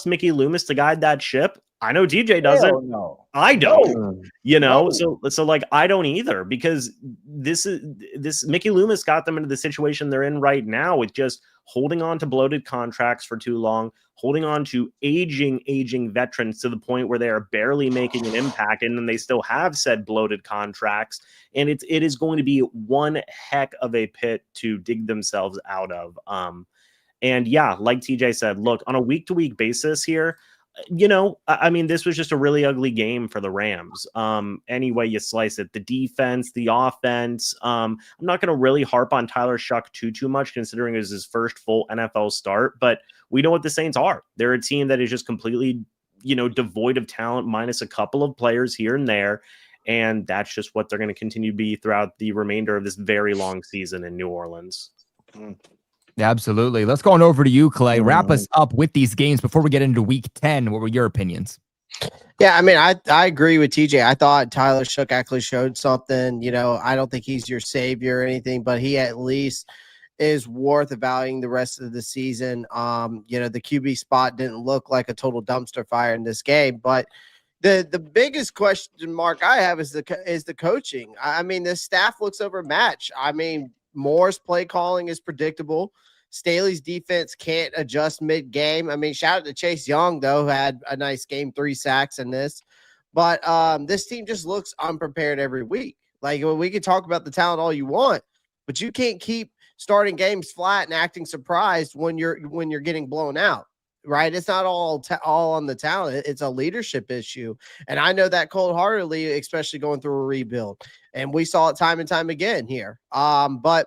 Mickey Loomis to guide that ship? I know TJ doesn't. No. I don't. No. So I don't either, because this Mickey Loomis got them into the situation they're in right now with just holding on to bloated contracts for too long, holding on to aging veterans to the point where they are barely making an impact, and then they still have said bloated contracts, and it is going to be one heck of a pit to dig themselves out of. And yeah, like TJ said, look, on a week-to-week basis here, I mean, this was just a really ugly game for the Rams. Any way you slice it, the defense, the offense. I'm not going to really harp on Tyler Shuck too much, considering it was his first full NFL start, but we know what the Saints are. They're a team that is just completely, devoid of talent, minus a couple of players here and there. And that's just what they're going to continue to be throughout the remainder of this very long season in New Orleans. Absolutely. Let's go on over to you, Clay. Wrap us up with these games before we get into week 10. What were your opinions? Yeah, I mean, I agree with TJ. I thought Tyler Shook actually showed something. I don't think he's your savior or anything, but he at least is worth evaluating the rest of the season. The QB spot didn't look like a total dumpster fire in this game, but the biggest question mark I have is the coaching. I mean, the staff looks overmatched. I mean, Moore's play calling is predictable. Staley's defense can't adjust mid-game. I mean, shout out to Chase Young, though, who had a nice game, 3 sacks in this. But this team just looks unprepared every week. Like, we can talk about the talent all you want, but you can't keep starting games flat and acting surprised when you're getting blown out, right? It's not all on the talent. It's a leadership issue. And I know that cold-heartedly, especially going through a rebuild. And we saw it time and time again here. But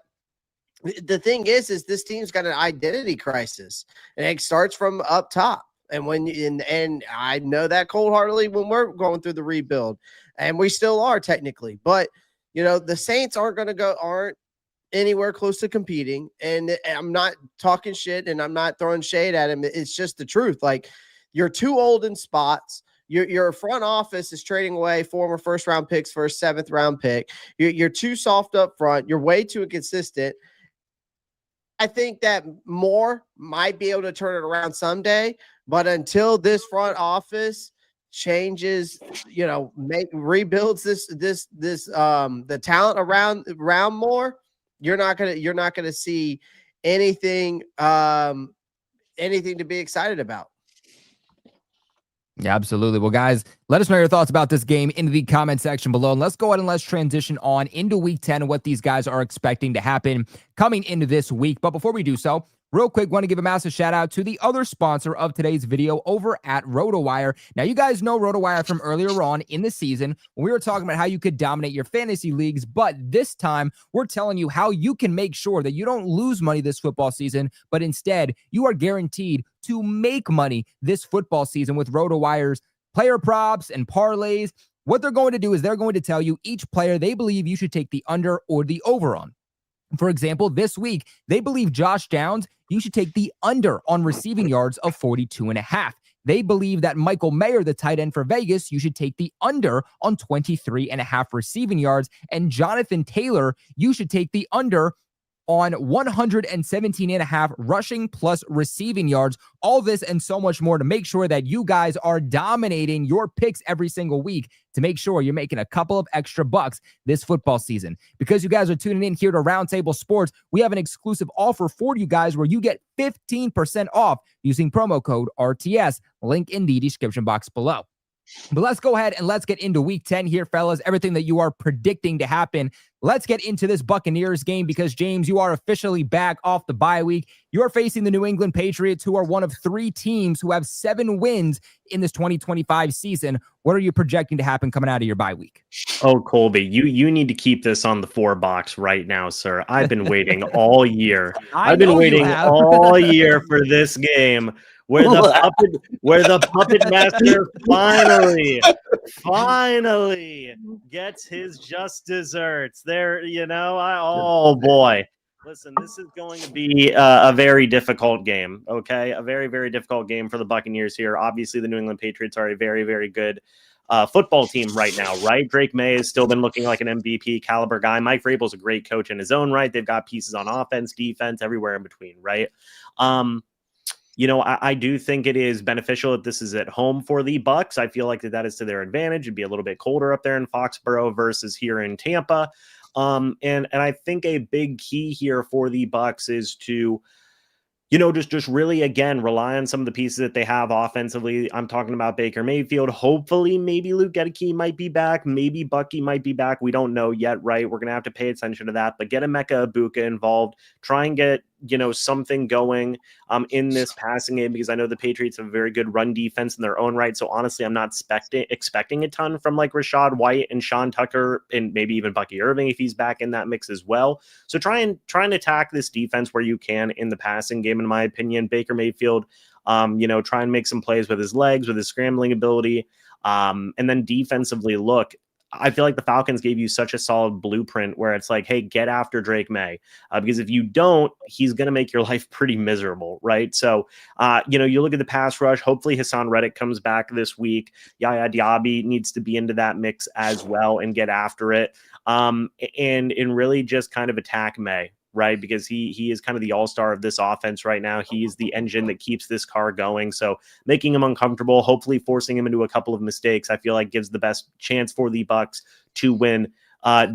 the thing is this team's got an identity crisis, and it starts from up top. And and I know that cold-heartedly when we're going through the rebuild, and we still are technically. But the Saints aren't anywhere close to competing. And I'm not talking shit, and I'm not throwing shade at him. It's just the truth. Like, you're too old in spots. Your front office is trading away former first-round picks for a 7th-round pick. You're too soft up front. You're way too inconsistent. I think that Moore might be able to turn it around someday, but until this front office changes, rebuilds the talent around Moore, you're not gonna see anything to be excited about. Yeah, absolutely. Well, guys, let us know your thoughts about this game in the comment section below. And let's go ahead and let's transition on into week 10 and what these guys are expecting to happen coming into this week. But before we do so, real quick, want to give a massive shout out to the other sponsor of today's video over at RotoWire. Now, you guys know RotoWire from earlier on in the season when we were talking about how you could dominate your fantasy leagues, but this time we're telling you how you can make sure that you don't lose money this football season, but instead you are guaranteed to make money this football season with RotoWire's player props and parlays. What they're going to do is they're going to tell you each player they believe you should take the under or the over on. For example, this week, they believe Josh Downs, you should take the under on receiving yards of 42.5. They believe that Michael Mayer, the tight end for Vegas, you should take the under on 23.5 receiving yards. And Jonathan Taylor, you should take the under on 117.5 rushing plus receiving yards. All this and so much more to make sure that you guys are dominating your picks every single week to make sure you're making a couple of extra bucks this football season. Because you guys are tuning in here to Roundtable Sports, we have an exclusive offer for you guys where you get 15% off using promo code RTS. Link in the description box below. But let's go ahead and let's get into week 10 here, fellas. Everything that you are predicting to happen. Let's get into this Buccaneers game because, James, you are officially back off the bye week. You're facing the New England Patriots, who are one of 3 teams who have 7 wins in this 2025 season. What are you projecting to happen coming out of your bye week? Oh, Colby, you need to keep this on the 4 box right now, sir. I've been waiting all year. I've been waiting all year for this game. Where the puppet master finally gets his just desserts. There, oh boy. Listen, this is going to be a very difficult game, okay? A very, very difficult game for the Buccaneers here. Obviously, the New England Patriots are a very, very good football team right now, right? Drake May has still been looking like an MVP caliber guy. Mike Vrabel's a great coach in his own right. They've got pieces on offense, defense, everywhere in between, right? I do think it is beneficial that this is at home for the Bucs. I feel like that is to their advantage. It'd be a little bit colder up there in Foxborough versus here in Tampa. And I think a big key here for the Bucs is to, just really, again, rely on some of the pieces that they have offensively. I'm talking about Baker Mayfield. Hopefully, maybe Luke Gedeke might be back. Maybe Bucky might be back. We don't know yet, right? We're going to have to pay attention to that. But get Emeka Egbuka involved. Try and get, something going in this passing game, because I know the Patriots have a very good run defense in their own right. So honestly, I'm not expecting a ton from like Rachaad White and Sean Tucker and maybe even Bucky Irving if he's back in that mix as well. So try and attack this defense where you can in the passing game, in my opinion. Baker Mayfield, try and make some plays with his legs, with his scrambling ability. And then defensively, look, I feel like the Falcons gave you such a solid blueprint where it's like, hey, get after Drake May, because if you don't, he's going to make your life pretty miserable, right? So, you look at the pass rush. Hopefully Hassan Reddick comes back this week. Yaya Diaby needs to be into that mix as well and get after it, and really just kind of attack May. Right, because he is kind of the all-star of this offense right now. He's the engine that keeps this car going. So making him uncomfortable, hopefully forcing him into a couple of mistakes, I feel like gives the best chance for the Bucs to win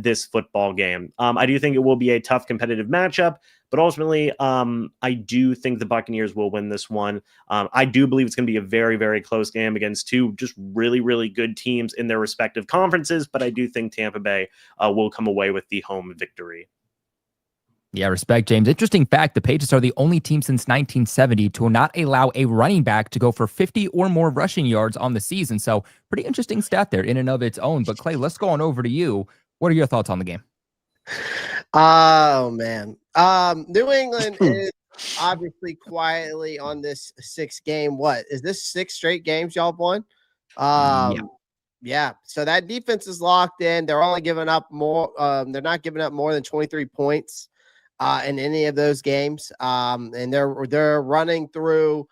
this football game. I do think it will be a tough competitive matchup, but ultimately, I do think the Buccaneers will win this one. I do believe it's going to be a very, very close game against two just really, really good teams in their respective conferences, but I do think Tampa Bay will come away with the home victory. Yeah, respect, James. Interesting fact, the Patriots are the only team since 1970 to not allow a running back to go for 50 or more rushing yards on the season. So pretty interesting stat there in and of its own. But Clay, let's go on over to you. What are your thoughts on the game? Oh, man. New England is obviously quietly on this 6-game. What is this 6 straight games y'all won? Yeah. So that defense is locked in. They're only giving up more. They're not giving up more than 23 points in any of those games. And they're running through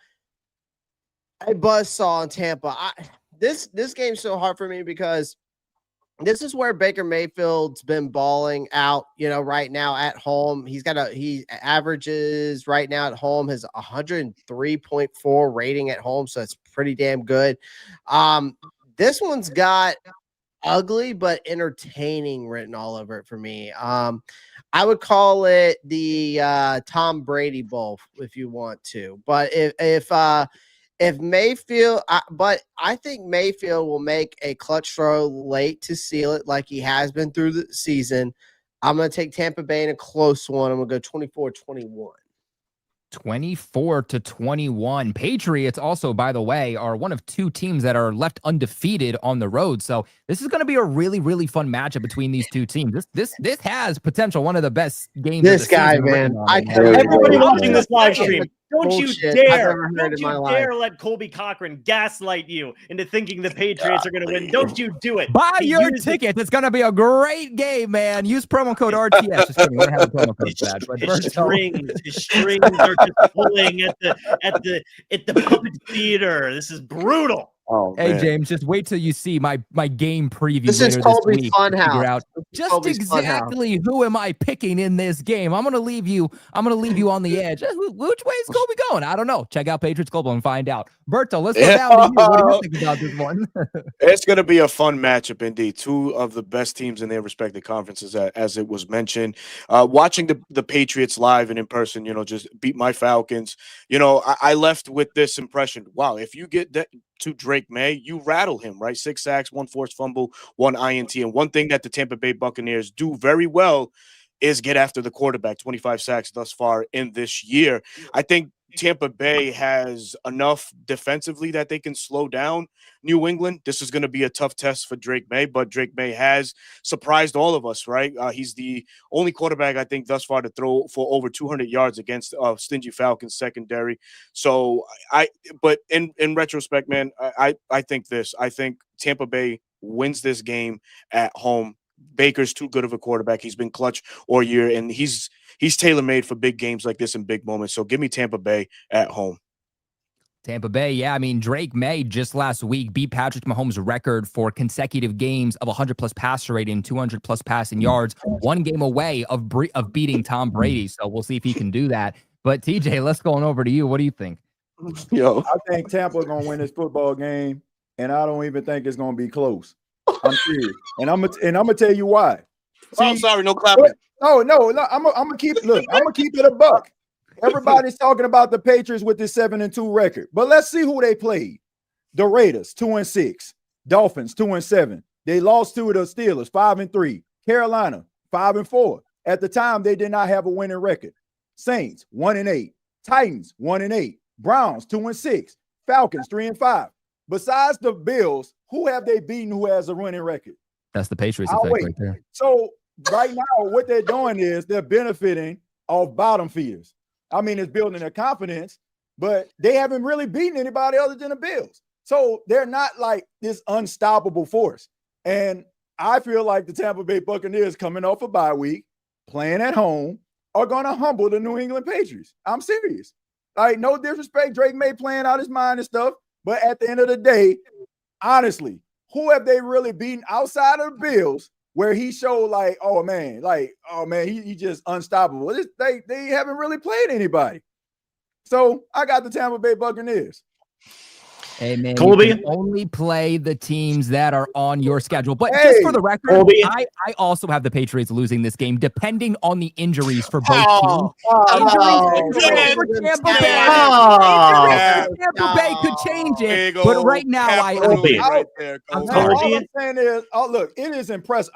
a buzzsaw in Tampa. This game's so hard for me because this is where Baker Mayfield's been balling out, right now at home. He averages right now at home his 103.4 rating at home. So it's pretty damn good. This one's got ugly but entertaining written all over it for me. I would call it the Tom Brady Bowl if you want to. But if Mayfield, but I think Mayfield will make a clutch throw late to seal it like he has been through the season. I'm going to take Tampa Bay in a close one. I'm going to go 24-21. 24-21. Patriots also, by the way, are one of 2 teams that are left undefeated on the road. So this is going to be a really, really fun matchup between these 2 teams. This has potential, one of the best games. This guy, man. Everybody watching this live stream, don't you dare let Colby Cochran gaslight you into thinking the Patriots are going to win. Don't you do it. Buy your tickets. It's going to be a great game, man. Use promo code RTS. Just kidding. We don't have a promo code for that. But his strings are just pulling at the puppet theater. This is brutal. Oh, hey, man. James, just wait till you see my game preview. This is Colby's Funhouse. Just exactly who am I picking in this game? I'm gonna leave you on the edge. Which way is Colby going? I don't know. Check out Patriots Global and find out. Berto, let's go down to you. What do you think about this one? It's gonna be a fun matchup indeed. 2 of the best teams in their respective conferences, as it was mentioned. Watching the Patriots live and in person, just beat my Falcons. I left with this impression. Wow, if you get that to Drake May, you rattle him, right? 6 sacks, 1 forced fumble, 1 INT. And one thing that the Tampa Bay Buccaneers do very well is get after the quarterback. 25 sacks thus far in this year. I think Tampa Bay has enough defensively that they can slow down New England. This is going to be a tough test for Drake May, but Drake May has surprised all of us, right? He's the only quarterback, I think, thus far to throw for over 200 yards against stingy Falcons secondary. So but in retrospect, man, I think Tampa Bay wins this game at home. Baker's too good of a quarterback. He's been clutch all year, and he's tailor-made for big games like this and big moments. So give me Tampa Bay at home. Tampa Bay, yeah. I mean, Drake May just last week beat Patrick Mahomes' record for consecutive games of 100-plus passer rating, 200-plus passing yards, 1 game away of beating Tom Brady. So we'll see if he can do that. But TJ, let's go on over to you. What do you think? I think Tampa's going to win this football game, and I don't even think it's going to be close. I'm serious, and I'm gonna tell you why. See, I'm sorry, no clapping. No, I'm gonna keep it. Look, I'm gonna keep it a buck. Everybody's talking about the Patriots with this 7-2 record, but let's see who they played. The Raiders 2-6, Dolphins 2-7. They lost to the Steelers 5-3. Carolina 5-4. At the time, they did not have a winning record. Saints 1-8. Titans 1-8. Browns 2-6. Falcons 3-5. Besides the Bills, who have they beaten who has a winning record? That's the Patriots effect right there. So right now, what they're doing is they're benefiting off bottom feeders. I mean, it's building their confidence, but they haven't really beaten anybody other than the Bills. So they're not like this unstoppable force. And I feel like the Tampa Bay Buccaneers coming off a bye week, playing at home, are going to humble the New England Patriots. I'm serious. Like, no disrespect, Drake May playing out his mind and stuff, but at the end of the day, honestly, who have they really beaten outside of the Bills where he showed like, oh man, he just unstoppable. They haven't really played anybody. So I got the Tampa Bay Buccaneers. Hey man, Colby, you can only play the teams that are on your schedule. But just for the record, Colby, I also have the Patriots losing this game, depending on the injuries for both teams. Injuries for Tampa Bay. Tampa Bay could change it, but right now, all I'm saying is, look, it is impressive.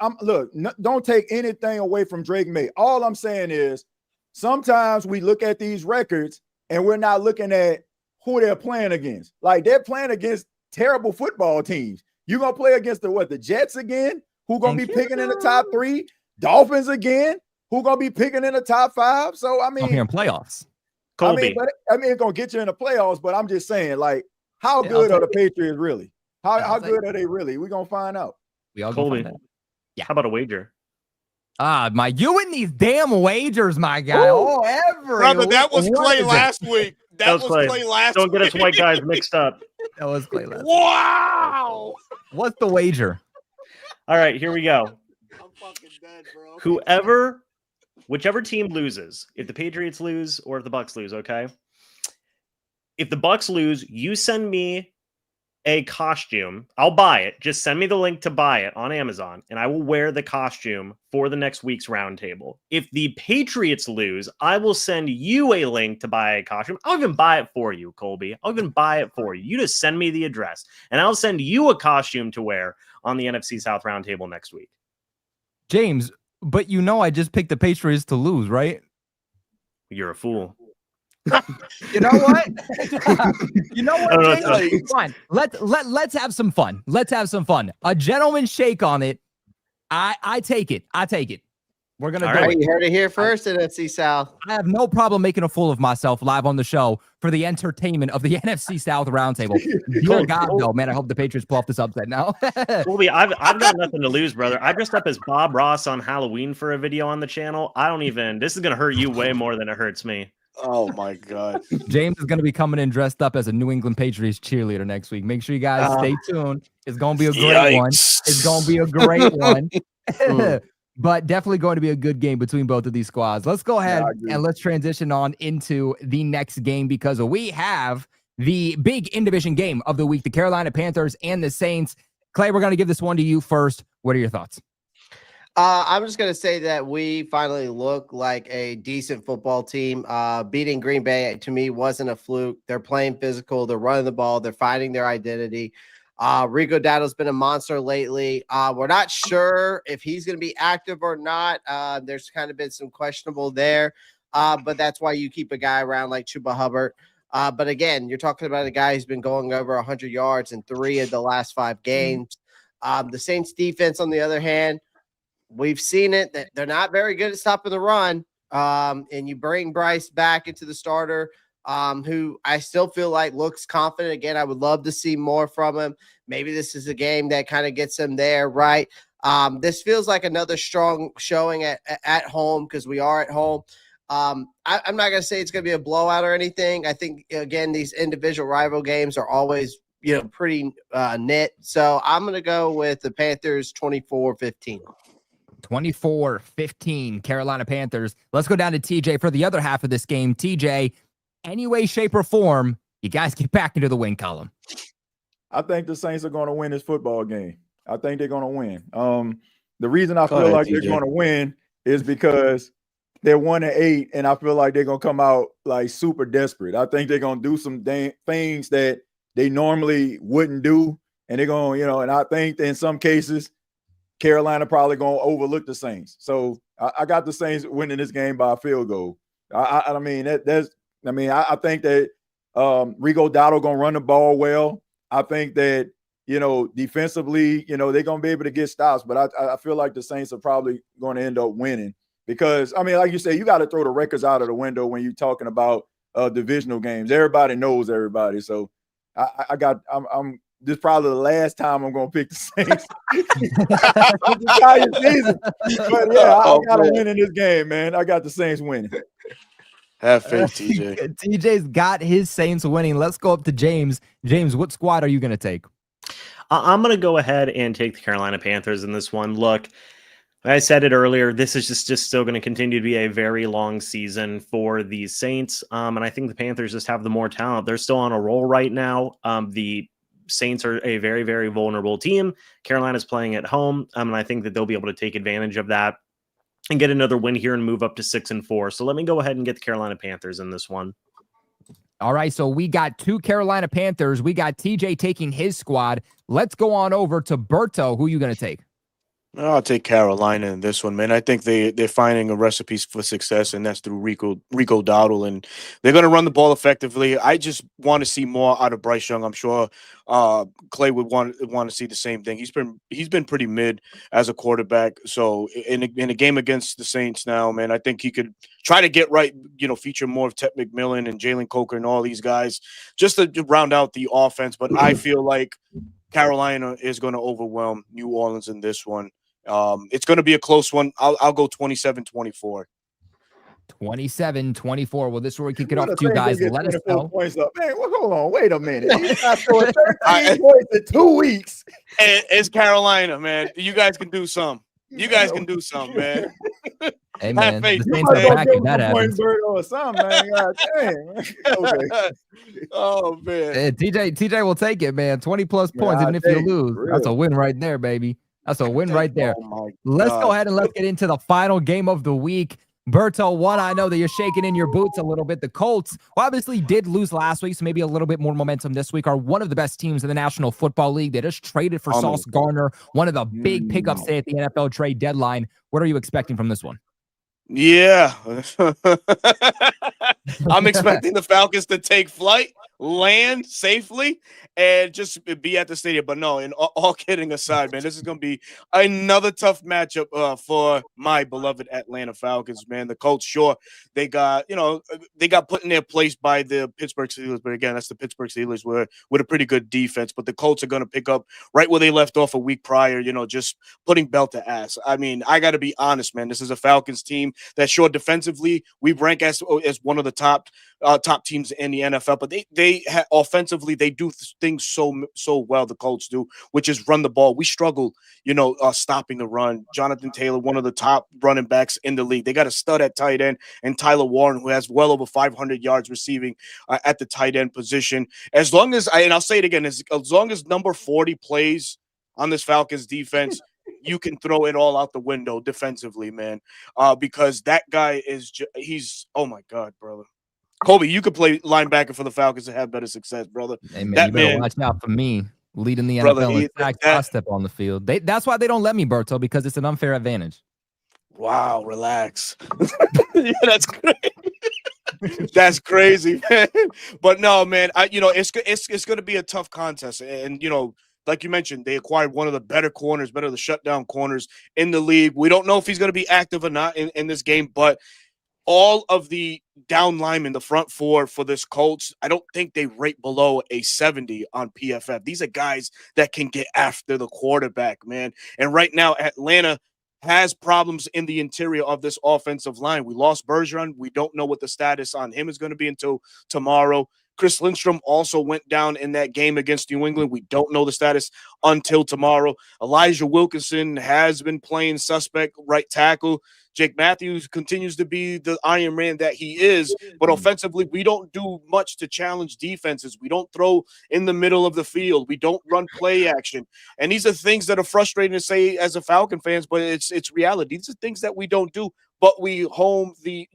Don't take anything away from Drake May. All I'm saying is, sometimes we look at these records and we're not looking at who they're playing against. Like, they're playing against terrible football teams. You're going to play against the Jets again, who going to be picking in the top 3, Dolphins again, who going to be picking in the top 5. So, I mean, I'm here in playoffs. Colby. It's going to get you in the playoffs, but I'm just saying, like, how good are the Patriots really? How good are they really? We're going to find out. We all Colby. Yeah. How about a wager? You and these damn wagers, my guy. Ooh. Brother, that was Clay last week. That was Clay last week. Don't get us white guys mixed up. That was Clay last week. Wow. What's the wager? All right, here we go. I'm fucking dead, bro. Whichever team loses, if the Patriots lose or if the Bucks lose, okay? If the Bucks lose, you send me a costume. I'll buy it. Just send me the link to buy it on Amazon, and I will wear the costume for the next week's roundtable. If the Patriots lose, I will send you a link to buy a costume. I'll even buy it for you, Colby. I'll even buy it for you. You just send me the address, and I'll send you a costume to wear on the NFC South roundtable next week. James, but I just picked the Patriots to lose, right? You're a fool. You know what? Fine. Let's have some fun. Let's have some fun. A gentleman's shake on it. I take it. We're gonna do it. You heard it here first at NFC South. I have no problem making a fool of myself live on the show for the entertainment of the NFC South roundtable. Dear God, though, man, I hope the Patriots pull off this upset now. Colby, I've got nothing to lose, brother. I dressed up as Bob Ross on Halloween for a video on the channel. This is gonna hurt you way more than it hurts me. Oh my God. James is going to be coming in dressed up as a New England Patriots cheerleader next week. Make sure you guys stay tuned. It's going to be a great one. It's going to be a great one. But definitely going to be a good game between both of these squads. Let's go ahead and let's transition on into the next game, because we have the big in-division game of the week, the Carolina Panthers and the Saints. Clay, we're going to give this one to you first. What are your thoughts? I'm just going to say that we finally look like a decent football team. Beating Green Bay, to me, wasn't a fluke. They're playing physical. They're running the ball. They're finding their identity. Rico Dowdle's been a monster lately. We're not sure if he's going to be active or not. There's kind of been some questionable there, but that's why you keep a guy around like Chuba Hubbard. But again, you're talking about a guy who's been going over 100 yards in 3 of the last 5 games. The Saints defense, on the other hand, we've seen it that they're not very good at stopping the run. And you bring Bryce back into the starter, who I still feel like looks confident. Again, I would love to see more from him. Maybe this is a game that kind of gets him there, right? This feels like another strong showing at home, because we are at home. I'm not going to say it's going to be a blowout or anything. I think, again, these individual rival games are always, pretty knit. So I'm going to go with the Panthers 24-15. 24-15 Carolina Panthers. Let's go down to TJ for the other half of this game. TJ, any way, shape, or form, you guys get back into the win column. I think the Saints are going to win this football game. I think they're going to win. The reason I feel like they're going to win is because they're 1-8, and I feel like they're going to come out like super desperate. I think they're going to do some things that they normally wouldn't do, and they're going, and I think that in some cases, Carolina probably going to overlook the Saints. So I got the Saints winning this game by a field goal. I think that Rico Dowdle going to run the ball well. I think that, defensively, they're going to be able to get stops, but I feel like the Saints are probably going to end up winning because, like you say, you got to throw the records out of the window when you're talking about divisional games. Everybody knows everybody. So I'm this is probably the last time I'm gonna pick the Saints. It's the entire season. But yeah, I got to win in this game, man. I got the Saints winning. Have faith, TJ. TJ's got his Saints winning. Let's go up to James. James, what squad are you going to take? I'm going to go ahead and take the Carolina Panthers in this one. Look, I said it earlier, this is just still going to continue to be a very long season for the Saints. And I think the Panthers just have the more talent. They're still on a roll right now. The Saints are a very, very vulnerable team. Carolina's playing at home. And I think that they'll be able to take advantage of that and get another win here and move up to 6-4. So let me go ahead and get the Carolina Panthers in this one. All right, so we got 2 Carolina Panthers. We got TJ taking his squad. Let's go on over to Berto. Who are you going to take? I'll take Carolina in this one, man. I think they're finding a recipe for success, and that's through Rico Dowdle, and they're going to run the ball effectively. I just want to see more out of Bryce Young. I'm sure Clay would want to see the same thing. He's been pretty mid as a quarterback. So in a game against the Saints now, man, I think he could try to get right. Feature more of Ted McMillan and Jalen Coker and all these guys just to round out the offense. But I feel like Carolina is going to overwhelm New Orleans in this one. It's going to be a close one. I'll go 27-24. 27-24. Well, this is where we kick it off to you guys. Let us know. Points up. Man, hold on. Wait a minute. He's not throwing 13 points in 2 weeks. It's Carolina, man. You guys can do some. You guys can do some, man. Hey, man. The You Saints might are go back give if that him a point happens. bird or something, man. God dang. Okay. Oh, man. TJ will take it, man. 20-plus points, even if you lose. That's a win right there, baby. That's a win right there. Oh let's go ahead and let's get into the final game of the week. Berto, one, I know that you're shaking in your boots a little bit. The Colts, who obviously did lose last week, so maybe a little bit more momentum this week, are one of the best teams in the National Football League. They just traded for Sauce Gardner, one of the big pickups today at the NFL trade deadline. What are you expecting from this one? Yeah. I'm expecting the Falcons to take flight, land safely, and just be at the stadium. But no, and all kidding aside, man, this is going to be another tough matchup for my beloved Atlanta Falcons, man. The Colts, sure, they got put in their place by the Pittsburgh Steelers. But again, that's the Pittsburgh Steelers with a pretty good defense. But the Colts are going to pick up right where they left off a week prior, just putting belt to ass. I mean, I got to be honest, man. This is a Falcons team that, sure, defensively, we rank as one of the top teams in the NFL, but they offensively they do things so well. The Colts do, which is run the ball. We struggle, stopping the run. Jonathan Taylor, one of the top running backs in the league. They got a stud at tight end, and Tyler Warren, who has well over 500 yards receiving at the tight end position. As long as I'll say it again, as long as number 40 plays on this Falcons defense, you can throw it all out the window defensively, man. Because that guy he's oh my God, brother. Kobe, you could play linebacker for the Falcons and have better success, brother. Hey, man, you better watch out for me leading the NFL in fact, I step on the field. That's why they don't let me, Berto, because it's an unfair advantage. Wow, relax. Yeah, that's crazy. That's crazy, man. But no, man, it's going to be a tough contest, and like you mentioned, they acquired one of the better the shutdown corners in the league. We don't know if he's going to be active or not in this game, but all of the down linemen, the front four for this Colts, I don't think they rate below a 70 on PFF. These are guys that can get after the quarterback, man. And right now, Atlanta has problems in the interior of this offensive line. We lost Bergeron. We don't know what the status on him is going to be until tomorrow. Chris Lindstrom also went down in that game against New England. We don't know the status until tomorrow. Elijah Wilkinson has been playing suspect right tackle. Jake Matthews continues to be the Iron Man that he is, but offensively, we don't do much to challenge defenses. We don't throw in the middle of the field. We don't run play action. And these are things that are frustrating to say as a Falcon fans, but it's reality. These are things that we don't do, but we home the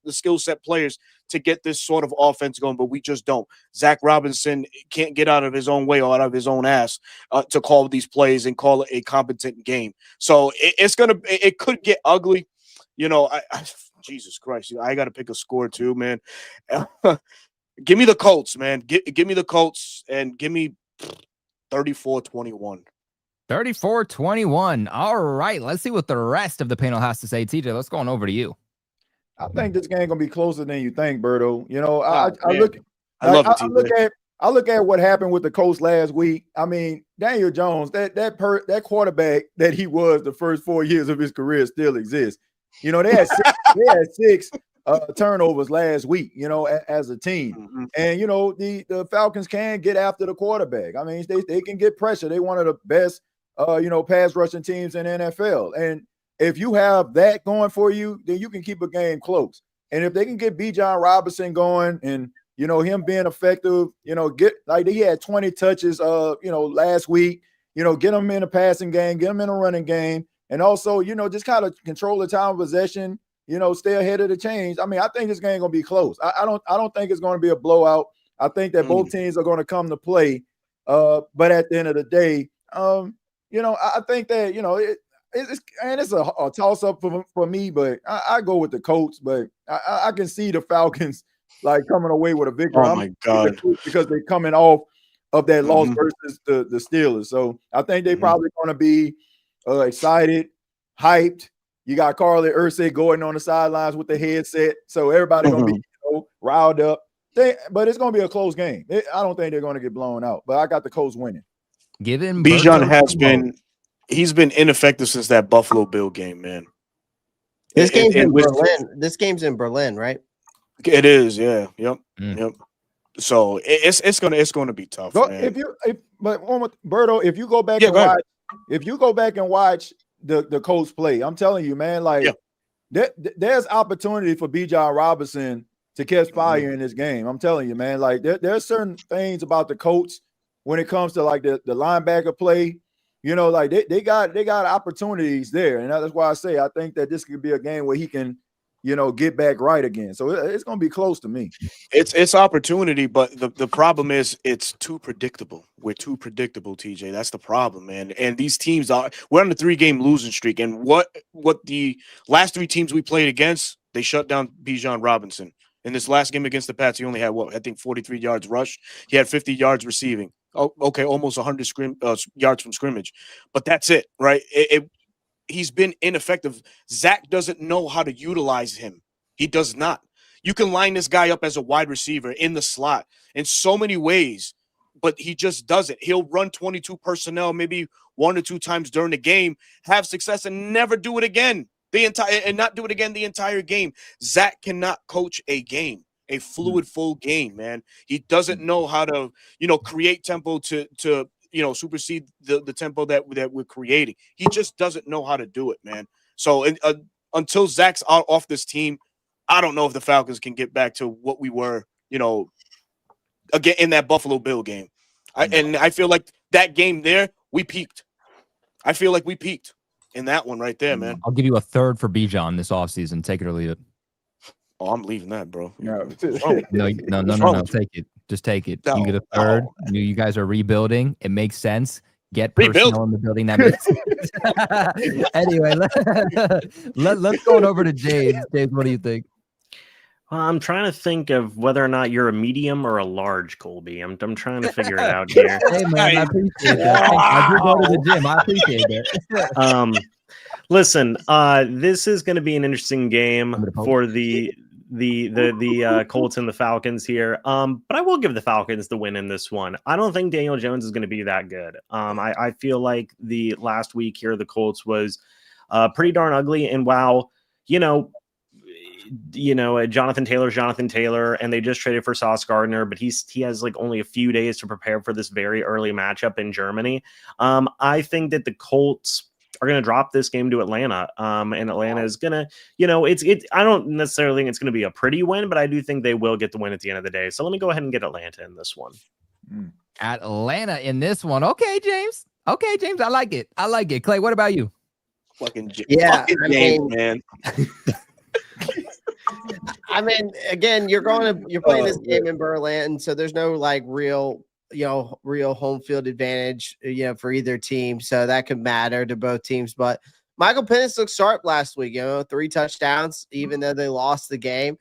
skill set players to get this sort of offense going, but we just don't. Zach Robinson can't get out of his own way or out of his own ass to call these plays and call it a competent game. So it could get ugly. Jesus Christ, I got to pick a score too, man. Give me the Colts, man. Give me the Colts and give me 34-21. 34-21. All right, let's see what the rest of the panel has to say. TJ, let's go on over to you. I think this game gonna be closer than you think, Berto. I look I look at what happened with the Colts last week. I mean, Daniel Jones, that quarterback that he was the first 4 years of his career still exists. You know, they had six turnovers last week, you know, as a team. Mm-hmm. And, you know, the Falcons can get after the quarterback. I mean, they can get pressure. They're one of the best, pass rushing teams in the NFL. And if you have that going for you, then you can keep a game close. And if they can get Bijan Robinson going and, you know, him being effective, you know, he had 20 touches, last week, you know, get him in a passing game, get him in a running game. And also, you know, just kind of control the time of possession, you know, stay ahead of the chains. I mean, I think this game going to be close. I don't think it's going to be a blowout. I think that both teams are going to come to play. But at the end of the day, I think that, you know, it's a toss-up for me, but I go with the Colts. But I can see the Falcons like coming away with a victory. Oh my God! Because they're coming off of that loss versus the Steelers. So I think they're probably going to be excited, hyped. You got Carly Ursay going on the sidelines with the headset, so everybody going to be riled up. But it's going to be a close game. I don't think they're going to get blown out. But I got the Colts winning. Given Bijan he's been ineffective since that Buffalo Bill game, man. This game's in Berlin. This game's in Berlin, right? It is, yeah. Yep. So it's gonna be tough. Man. Berto, if you go back and watch the Colts play, I'm telling you, man, like there's opportunity for Bijan Robinson to catch fire in this game. I'm telling you, man, like there's certain things about the Colts when it comes to like the linebacker play. You know, like they got opportunities there, and that's why I say I think that this could be a game where he can, you know, get back right again. So it's going to be close to me. It's opportunity, but the problem is it's too predictable. We're too predictable, TJ. That's the problem, man. And these teams we're on a 3-game losing streak. And what the last 3 teams we played against, they shut down Bijan Robinson. In this last game against the Pats, he only had 43 yards rush. He had 50 yards receiving. Oh, okay, almost 100 yards from scrimmage. But that's it, right? He's been ineffective. Zach doesn't know how to utilize him. He does not. You can line this guy up as a wide receiver in the slot in so many ways, but he just doesn't. He'll run 22 personnel maybe 1 or 2 times during the game, have success, and never do it again. The entire game. Zach cannot coach a game, a fluid full game, man. He doesn't know how to, create tempo to supersede the tempo that we're creating. He just doesn't know how to do it, man. So until Zach's off this team, I don't know if the Falcons can get back to what we were, again in that Buffalo Bill game. And I feel like that game there, we peaked. I feel like we peaked in that one right there, man. I'll give you a third for Bijan this offseason. Take it or leave it. Oh, I'm leaving that, bro. No. Take it. Just take it. You get a third. You guys are rebuilding. It makes sense. Get personnel in the building. That makes sense. Anyway, let's go over to James. James, what do you think? I'm trying to think of whether or not you're a medium or a large, Colby. I'm trying to figure it out here. Hey, man, I appreciate that. I do go to the gym. I appreciate that. Listen, this is going to be an interesting game for the Colts and the Falcons here. But I will give the Falcons the win in this one. I don't think Daniel Jones is going to be that good. I feel like the last week here, the Colts was pretty darn ugly. And while, Jonathan Taylor, and they just traded for Sauce Gardner, but he has like only a few days to prepare for this very early matchup in Germany. I think that the Colts are going to drop this game to Atlanta. And Atlanta is going to, I don't necessarily think it's going to be a pretty win, but I do think they will get the win at the end of the day. So let me go ahead and get Atlanta in this one. Atlanta in this one. Okay, James. I like it. Clay, what about you? Fucking James, man. I mean, again, you're playing this game in Berlin, so there's no like real home field advantage, for either team. So that could matter to both teams. But Michael Penix looked sharp last week, 3 touchdowns, even though they lost the game.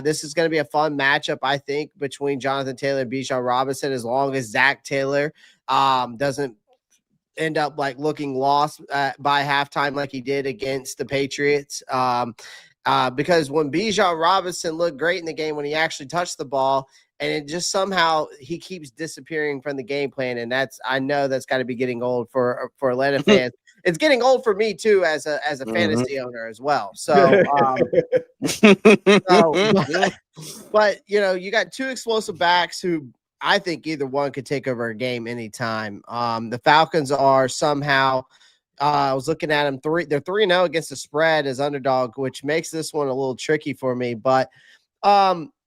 This is going to be a fun matchup, I think, between Jonathan Taylor and Bijan Robinson, as long as Zach Taylor doesn't end up like looking lost by halftime like he did against the Patriots. Because when Bijan Robinson looked great in the game, when he actually touched the ball, and it just somehow he keeps disappearing from the game plan. And I know that's got to be getting old for Atlanta fans. It's getting old for me too, as a fantasy owner as well. So, but you got two explosive backs who I think either one could take over a game anytime. The Falcons are somehow. I was looking at them. They're 3-0 against the spread as underdog, which makes this one a little tricky for me. But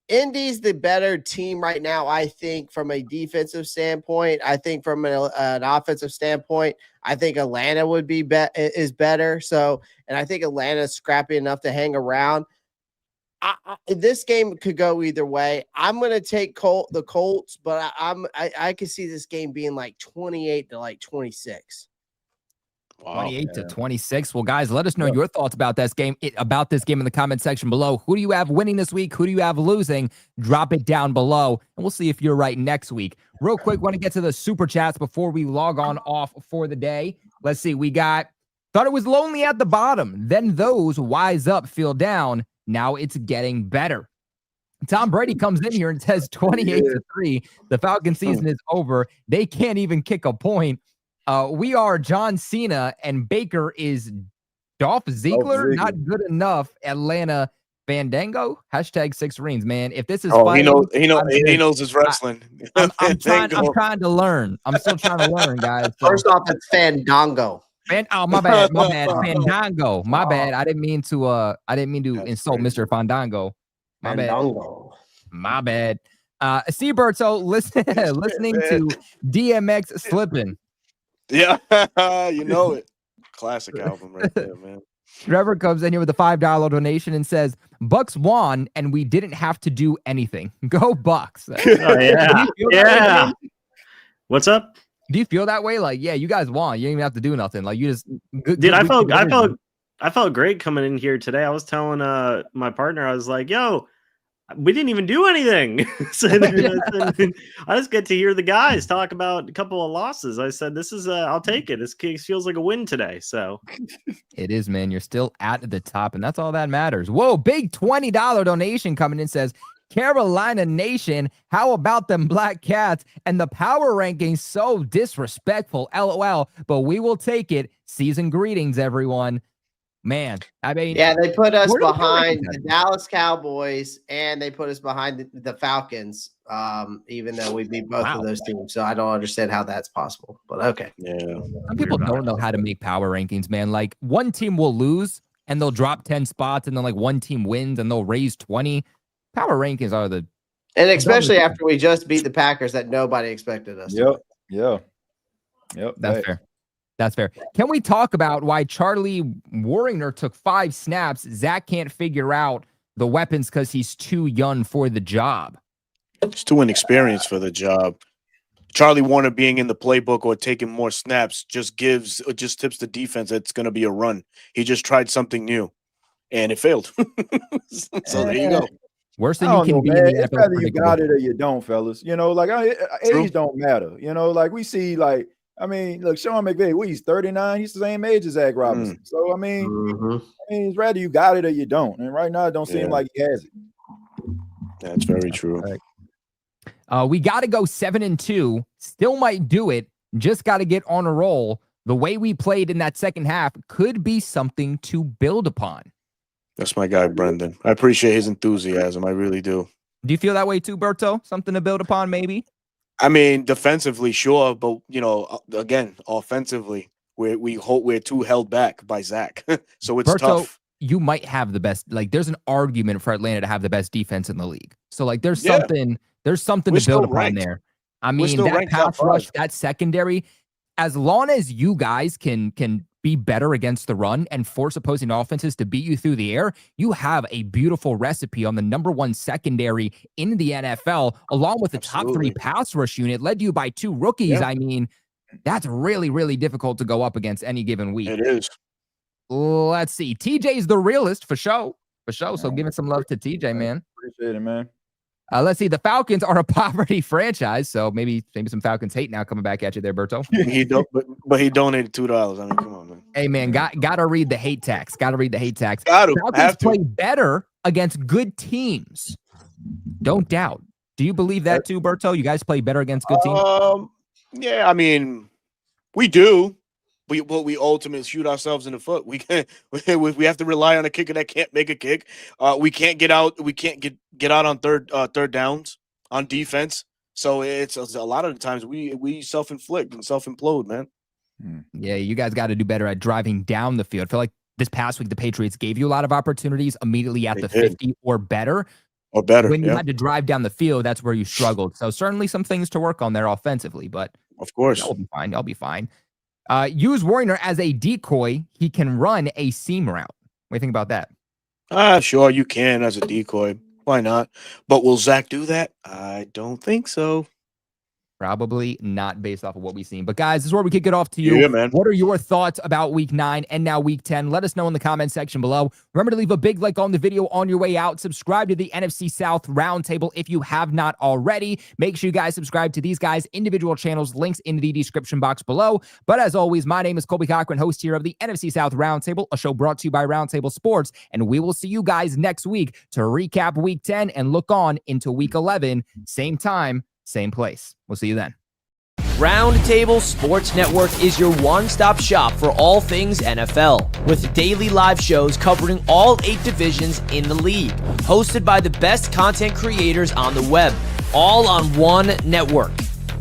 Indy's the better team right now, I think, from a defensive standpoint. I think from an offensive standpoint, I think Atlanta would is better. So, and I think Atlanta's scrappy enough to hang around. This game could go either way. I'm going to take the Colts, but I could see this game being like 28-26. Wow. 28-26. Well, guys, let us know your thoughts about this game in the comment section below. Who do you have winning this week? Who do you have losing? Drop it down below, and we'll see if you're right next week. Real quick, want to get to the super chats before we log on off for the day. Let's see. We got thought it was lonely at the bottom. Then those wise up, feel down. Now it's getting better. Tom Brady comes in here and says 28-3. The Falcon season is over. They can't even kick a point. We are John Cena and Baker is Dolph Ziggler. Not good enough. Atlanta Fandango. #6 rings, man. If this is fighting, he knows his wrestling. I'm trying to learn. I'm still trying to learn, guys. So. First off, it's Fandango. My bad. Fandango. My bad. I didn't mean to insult Mr. Fandango. Fandango. My bad. Seaberto, listening to DMX Slippin'. Yeah, you know it. Classic album right there, man. Trevor comes in here with a $5 donation and says, Bucks won and we didn't have to do anything. Go Bucks. Yeah. What's up? Do you feel that way? Like, yeah, you guys won. You didn't even have to do nothing. Like, you just I felt great coming in here today. I was telling my partner, I was like, yo, we didn't even do anything. So then I just get to hear the guys talk about a couple of losses. I said, this is I'll take it. This case feels like a win today. So it is, man. You're still at the top, and that's all that matters. Whoa, big $20 donation coming in says, Carolina Nation, how about them Black Cats and the power rankings? So disrespectful, LOL, but we will take it. Season greetings, everyone. Man, I mean, yeah, they put us behind the Dallas Cowboys and they put us behind the Falcons, even though we beat both of those teams. So I don't understand how that's possible, but okay. Yeah. Some people don't know how to make power rankings, man. Like one team will lose and they'll drop 10 spots, and then like one team wins and they'll raise 20. Power rankings are and especially after we just beat the Packers that nobody expected us to. Yep. That's fair. That's fair. Can we talk about why Charlie Warringer took 5 snaps? Zach can't figure out the weapons because he's too young for the job. He's too inexperienced for the job. Charlie Warner being in the playbook or taking more snaps just tips the defense it's going to be a run. He just tried something new, and it failed. So there you go. Worse than you can be. It's whether you got it or you don't, fellas. Like age don't matter. Like we see, like. I mean, look, Sean McVay, he's 39. He's the same age as Zach Robinson. So, I mean, it's rather you got it or you don't. And right now, it don't seem like he has it. That's very true. We got to go 7-2. Still might do it. Just got to get on a roll. The way we played in that second half could be something to build upon. That's my guy, Brendan. I appreciate his enthusiasm. I really do. Do you feel that way too, Berto? Something to build upon, maybe? I mean, defensively, sure, but again, offensively, we're too held back by Zach, so it's tough. You might have the best. Like, there's an argument for Atlanta to have the best defense in the league. So, like, there's something to build upon there. I mean, that pass rush, that secondary, as long as you guys can be better against the run and force opposing offenses to beat you through the air, you have a beautiful recipe on the #1 secondary in the NFL, along with the top 3 pass rush unit led you by 2 rookies. Yeah. I mean, that's really, really difficult to go up against any given week. It is. Let's see. TJ's the realist for sure. So giving some love to TJ, man. Appreciate it, man. Let's see. The Falcons are a poverty franchise, so maybe some Falcons hate now coming back at you there, Berto. But he donated $2. I mean, come on, man. Hey, man, got to read the hate tax. Got to read the hate tax. Got to. Falcons play better against good teams. Don't doubt. Do you believe that too, Berto? You guys play better against good teams? Yeah, I mean, we do. We ultimately shoot ourselves in the foot. We have to rely on a kicker that can't make a kick. We can't get out. We can't get out on third downs on defense. So it's a lot of the times we self-inflict and self-implode, man. Yeah, you guys got to do better at driving down the field. I feel like this past week the Patriots gave you a lot of opportunities immediately at the 50 or better. Or better. When you had to drive down the field, that's where you struggled. So certainly some things to work on there offensively, but of course, that'll be fine. I'll be fine. Use Warner as a decoy. He can run a seam route. What do you think about that? Sure, you can as a decoy. Why not? But will Zach do that? I don't think so. Probably not based off of what we've seen. But guys, this is where we kick it off to you. Yeah, man. What are your thoughts about week 9 and now week 10? Let us know in the comment section below. Remember to leave a big like on the video on your way out. Subscribe to the NFC South Roundtable if you have not already. Make sure you guys subscribe to these guys' individual channels. Links in the description box below. But as always, my name is Colby Cochran, host here of the NFC South Roundtable, a show brought to you by Roundtable Sports. And we will see you guys next week to recap week 10 and look on into week 11. Same time, same place. We'll see you then. Roundtable Sports Network is your one-stop shop for all things NFL, with daily live shows covering all 8 divisions in the league, hosted by the best content creators on the web, all on one network.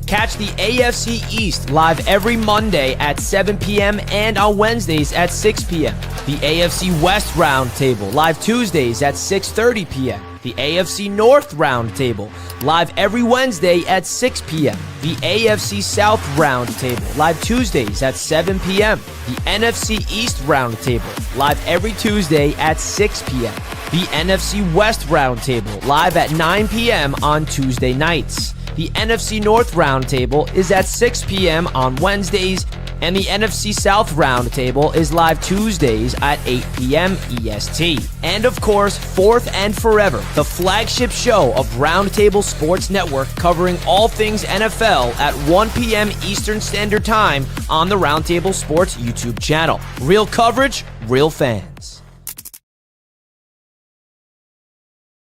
Catch the AFC East live every Monday at 7 p.m. and on Wednesdays at 6 p.m. The AFC West Roundtable live Tuesdays at 6:30 p.m. The AFC North Roundtable live every Wednesday at 6 p.m. The AFC South Roundtable live Tuesdays at 7 p.m. The NFC East Roundtable live every Tuesday at 6 p.m. The NFC West Roundtable live at 9 p.m. on Tuesday nights. The NFC North Roundtable is at 6 p.m. on Wednesdays, and the NFC South Roundtable is live Tuesdays at 8 p.m. EST. And of course, fourth and forever, the flagship show of Roundtable Sports Network covering all things NFL at 1 p.m. Eastern Standard Time on the Roundtable Sports YouTube channel. Real coverage, real fans.